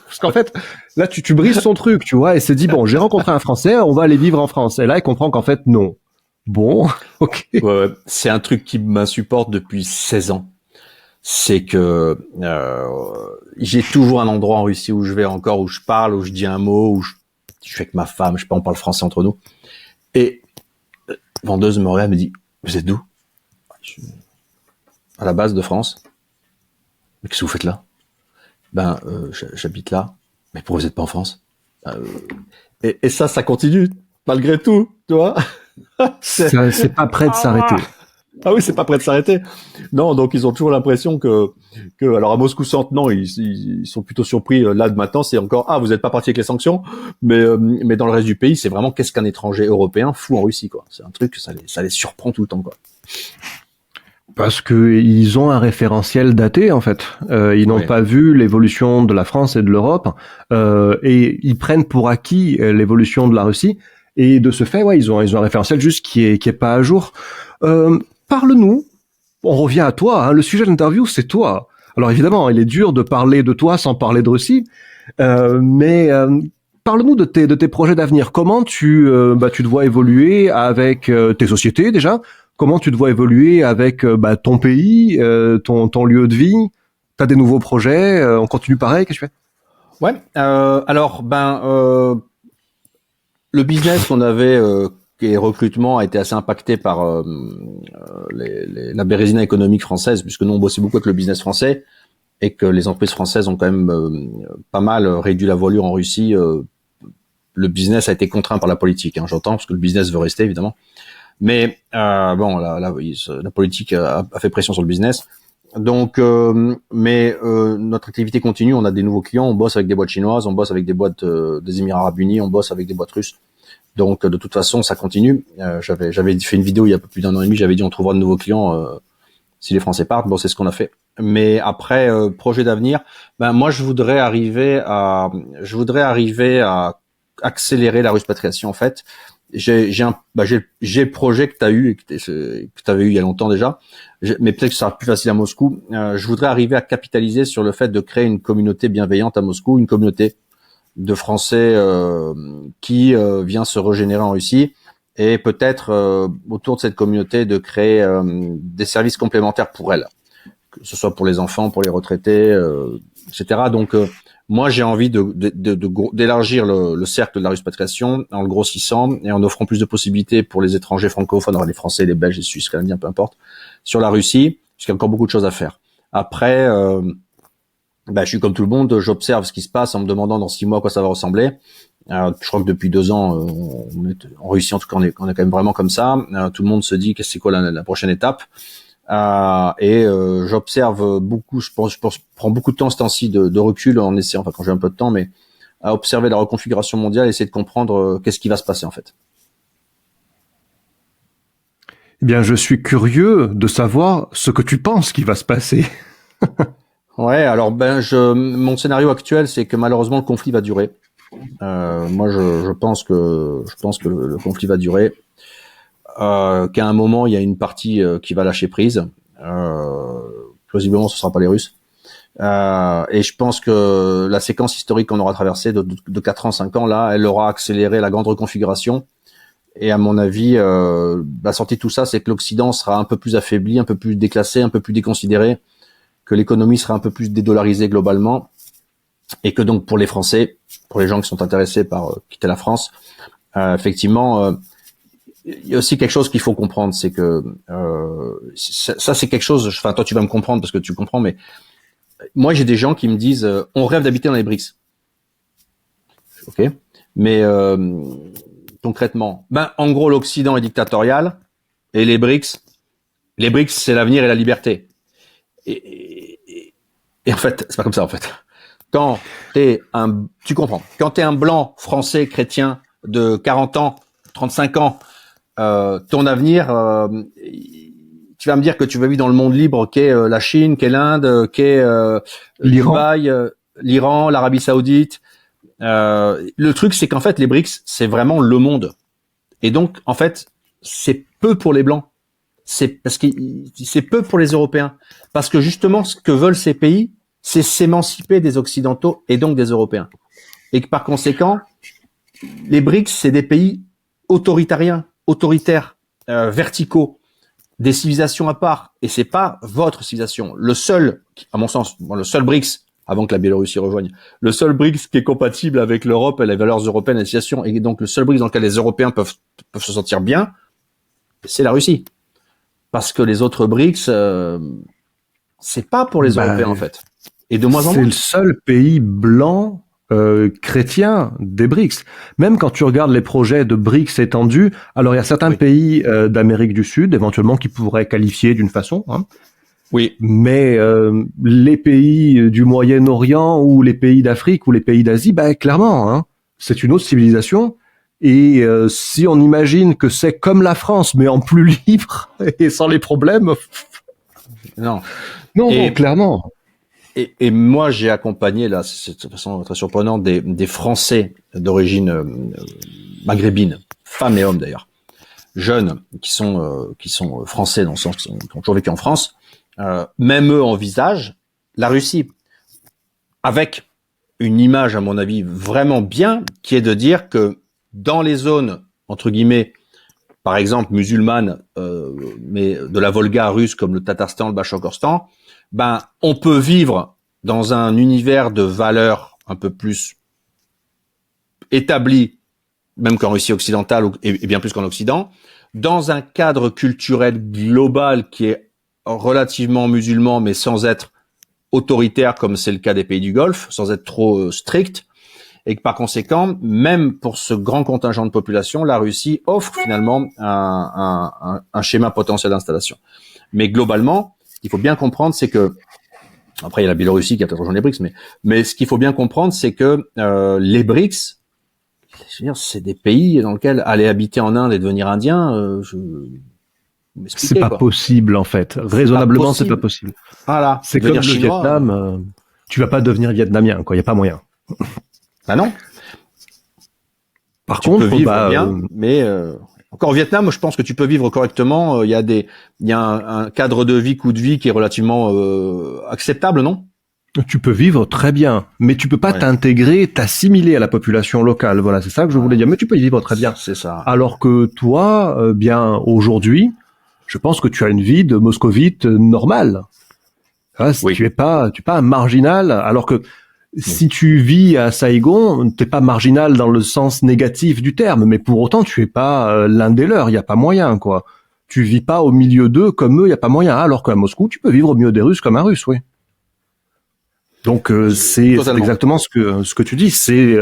parce qu'en fait, là, tu brises son truc, tu vois, et se dit, bon, j'ai rencontré un Français, on va aller vivre en France. Et là, il comprend qu'en fait, non. Bon, ok. Ouais, c'est un truc qui m'insupporte depuis 16 ans. C'est que j'ai toujours un endroit en Russie où je vais encore, où je parle, où je dis un mot, où je suis avec ma femme, je sais pas, on parle français entre nous. Et vendeuse me regarde, me dit, vous êtes d'où? À la base de France. Mais qu'est-ce que vous faites là? J'habite là. Mais pourquoi vous êtes pas en France? Et ça continue malgré tout, tu vois. C'est pas prêt de s'arrêter. Ah oui, c'est pas prêt de s'arrêter. Non, donc ils ont toujours l'impression que alors à Moscou Centre, non, ils sont plutôt surpris. Là de maintenant, c'est encore vous êtes pas parti avec les sanctions, mais dans le reste du pays, c'est vraiment qu'est-ce qu'un étranger européen fout en Russie, quoi. C'est un truc, ça les surprend tout le temps, quoi. Parce que ils ont un référentiel daté en fait. Ils n'ont pas vu l'évolution de la France et de l'Europe, et ils prennent pour acquis l'évolution de la Russie. Et de ce fait, ouais, ils ont un référentiel juste qui est pas à jour. Parle-nous. On revient à toi. Hein, le sujet de l'interview, c'est toi. Alors évidemment, il est dur de parler de toi sans parler de Russie, mais parle-nous de tes projets d'avenir. Comment tu te vois évoluer avec tes sociétés déjà? Comment tu te vois évoluer avec ton pays, ton lieu de vie? T'as des nouveaux projets? On continue pareil? Qu'est-ce que tu fais? Ouais. Alors, le business qu'on avait, qui est recrutement, a été assez impacté par la bérésina économique française, puisque nous on bossait beaucoup avec le business français et que les entreprises françaises ont quand même pas mal réduit la voilure en Russie. Le business a été contraint par la politique, hein, j'entends, parce que le business veut rester évidemment. Mais la politique a fait pression sur le business. Donc, notre activité continue. On a des nouveaux clients. On bosse avec des boîtes chinoises, on bosse avec des boîtes des Émirats Arabes Unis, on bosse avec des boîtes russes. Donc, de toute façon, ça continue. J'avais fait une vidéo il y a un peu plus d'1 an et demi. J'avais dit on trouvera de nouveaux clients si les Français partent. Bon, c'est ce qu'on a fait. Mais après, projet d'avenir, moi, je voudrais arriver à accélérer la ruspatriation en fait. J'ai le projet que tu as eu et que tu avais eu il y a longtemps déjà, mais peut-être que ça sera plus facile à Moscou. Je voudrais arriver à capitaliser sur le fait de créer une communauté bienveillante à Moscou, une communauté de Français qui vient se régénérer en Russie, et peut-être autour de cette communauté de créer des services complémentaires pour elle, que ce soit pour les enfants, pour les retraités, etc. Donc moi, j'ai envie d'élargir le cercle de la ruspatriation en le grossissant et en offrant plus de possibilités pour les étrangers francophones, les Français, les Belges, les Suisses, les Canadiens, peu importe, sur la Russie, puisqu'il y a encore beaucoup de choses à faire. Après, je suis comme tout le monde, j'observe ce qui se passe en me demandant dans 6 mois à quoi ça va ressembler. Je crois que depuis 2 ans, on est en Russie, en tout cas, on est quand même vraiment comme ça. Tout le monde se dit que c'est quoi la prochaine étape. J'observe beaucoup, je prends beaucoup de temps ce temps-ci de recul en essayant, enfin quand j'ai un peu de temps, mais à observer la reconfiguration mondiale, essayer de comprendre qu'est-ce qui va se passer en fait. Eh bien, je suis curieux de savoir ce que tu penses qui va se passer. Ouais, alors mon scénario actuel, c'est que malheureusement le conflit va durer. Moi, je pense que le conflit va durer. Qu'à un moment il y a une partie qui va lâcher prise. Plausiblement, ce sera pas les Russes. Et je pense que la séquence historique qu'on aura traversée de 4 ans, 5 ans là, elle aura accéléré la grande reconfiguration. Et à mon avis, la sortie de tout ça, c'est que l'Occident sera un peu plus affaibli, un peu plus déclassé, un peu plus déconsidéré, que l'économie sera un peu plus dédollarisée globalement, et que donc pour les Français, pour les gens qui sont intéressés par quitter la France, effectivement. Il y a aussi quelque chose qu'il faut comprendre, c'est que ça c'est quelque chose. Enfin, toi tu vas me comprendre parce que tu comprends, mais moi j'ai des gens qui me disent on rêve d'habiter dans les BRICS. Ok, mais concrètement, en gros l'Occident est dictatorial et les BRICS c'est l'avenir et la liberté. Et en fait c'est pas comme ça en fait. Quand tu comprends, quand t'es un blanc français chrétien de 40 ans, 35 ans. Ton avenir, tu vas me dire que tu vas vivre dans le monde libre qu'est la Chine, qu'est l'Inde, qu'est Dubaï, l'Iran, l'Arabie Saoudite. Le truc, c'est qu'en fait, les BRICS, c'est vraiment le monde. Et donc, en fait, c'est peu pour les Blancs. C'est parce que c'est peu pour les Européens. Parce que justement, ce que veulent ces pays, c'est s'émanciper des Occidentaux et donc des Européens. Et que par conséquent, les BRICS, c'est des pays autoritaires, verticaux, des civilisations à part, et c'est pas votre civilisation. Le seul, à mon sens, le seul BRICS, avant que la Biélorussie rejoigne, le seul BRICS qui est compatible avec l'Europe et les valeurs européennes et les civilisations, et donc le seul BRICS dans lequel les Européens peuvent se sentir bien, c'est la Russie. Parce que les autres BRICS, c'est pas pour les Européens en fait. Et de moins en moins. C'est le seul pays blanc chrétien des BRICS. Même quand tu regardes les projets de BRICS étendus, alors il y a certains pays d'Amérique du Sud, éventuellement, qui pourraient qualifier d'une façon. Hein. Oui. Mais les pays du Moyen-Orient ou les pays d'Afrique ou les pays d'Asie, clairement, hein, c'est une autre civilisation. Et si on imagine que c'est comme la France, mais en plus libre et sans les problèmes... Non, clairement. Et moi, j'ai accompagné, là, c'est de façon très surprenante, des Français d'origine maghrébine, femmes et hommes d'ailleurs, jeunes qui sont français dans le sens qui ont toujours vécu en France, même eux envisagent la Russie avec une image à mon avis vraiment bien, qui est de dire que dans les zones entre guillemets, par exemple musulmanes, mais de la Volga russe comme le Tatarstan, le Bachkortostan, ben on peut vivre dans un univers de valeurs un peu plus établi, même qu'en Russie occidentale et bien plus qu'en Occident, dans un cadre culturel global qui est relativement musulman, mais sans être autoritaire comme c'est le cas des pays du Golfe, sans être trop strict, et que par conséquent, même pour ce grand contingent de population, la Russie offre finalement un schéma potentiel d'installation. Mais globalement, ce qu'il faut bien comprendre, c'est que après il y a la Biélorussie qui a peut-être rejoint les BRICS, mais ce qu'il faut bien comprendre, c'est que les BRICS, je veux dire, c'est des pays dans lesquels aller habiter en Inde et devenir indien, c'est pas possible en fait. Raisonnablement, c'est pas possible. Voilà. C'est comme le Vietnam. Tu vas pas devenir vietnamien, quoi. Il y a pas moyen. Bah non. Par contre, tu peux vivre bien, mais encore au Vietnam, je pense que tu peux vivre correctement. Il y a un cadre de vie, coût de vie qui est relativement acceptable, non? Tu peux vivre très bien, mais tu peux pas t'intégrer, t'assimiler à la population locale. Voilà, c'est ça que je voulais dire. Mais tu peux y vivre très bien. C'est ça. Alors que toi, bien aujourd'hui, je pense que tu as une vie de moscovite normale. Oui. Tu es pas un marginal, alors que si tu vis à Saigon, t'es pas marginal dans le sens négatif du terme, mais pour autant tu es pas l'un des leurs. Il y a pas moyen, quoi. Tu vis pas au milieu d'eux comme eux. Il y a pas moyen. Alors qu'à Moscou, tu peux vivre au milieu des Russes comme un Russe, oui. Donc c'est exactement ce que tu dis. C'est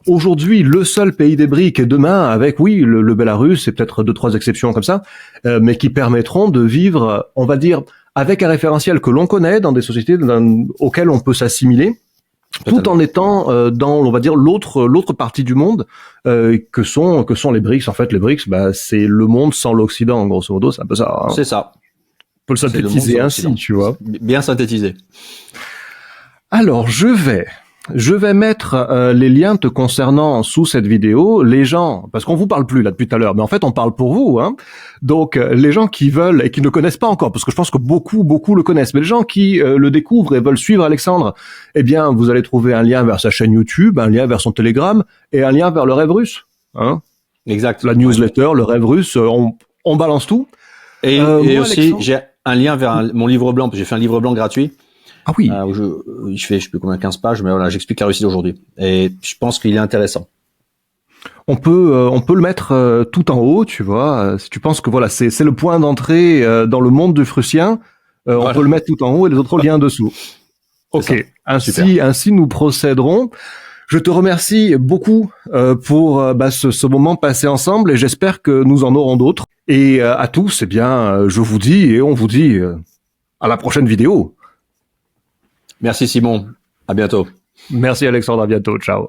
aujourd'hui le seul pays des BRICS et demain avec le Bélarus et peut-être 2-3 exceptions comme ça, mais qui permettront de vivre, on va dire, avec un référentiel que l'on connaît dans des sociétés auxquelles on peut s'assimiler, tout en étant dans, on va dire, l'autre partie du monde que sont les BRICS. En fait, les BRICS, c'est le monde sans l'Occident, grosso modo, c'est un peu ça. Hein. C'est ça. On peut le synthétiser ainsi, tu vois. Bien synthétisé. Alors, je vais mettre les liens te concernant sous cette vidéo. Les gens, parce qu'on vous parle plus là depuis tout à l'heure, mais en fait on parle pour vous, hein. Donc les gens qui veulent et qui ne connaissent pas encore, parce que je pense que beaucoup le connaissent, mais les gens qui le découvrent et veulent suivre Alexandre, eh bien vous allez trouver un lien vers sa chaîne YouTube, un lien vers son Telegram et un lien vers le Rêve Russe, hein. Exact. La newsletter, le Rêve Russe, on balance tout. Et moi, aussi Alexandre, j'ai un lien vers mon livre blanc. J'ai fait un livre blanc gratuit. Ah oui. Où je fais, je sais plus combien, 15 pages, mais voilà, j'explique la Russie d'aujourd'hui. Et je pense qu'il est intéressant. On peut le mettre tout en haut, tu vois. Si tu penses que voilà, c'est le point d'entrée dans le monde du Prussien, on peut le mettre tout en haut et les autres liens dessous. Ok. Ainsi nous procéderons. Je te remercie beaucoup pour ce moment passé ensemble et j'espère que nous en aurons d'autres. Et à tous, eh bien, je vous dis et on vous dit à la prochaine vidéo. Merci Simon. À bientôt. Merci Alexandre, à bientôt. Ciao.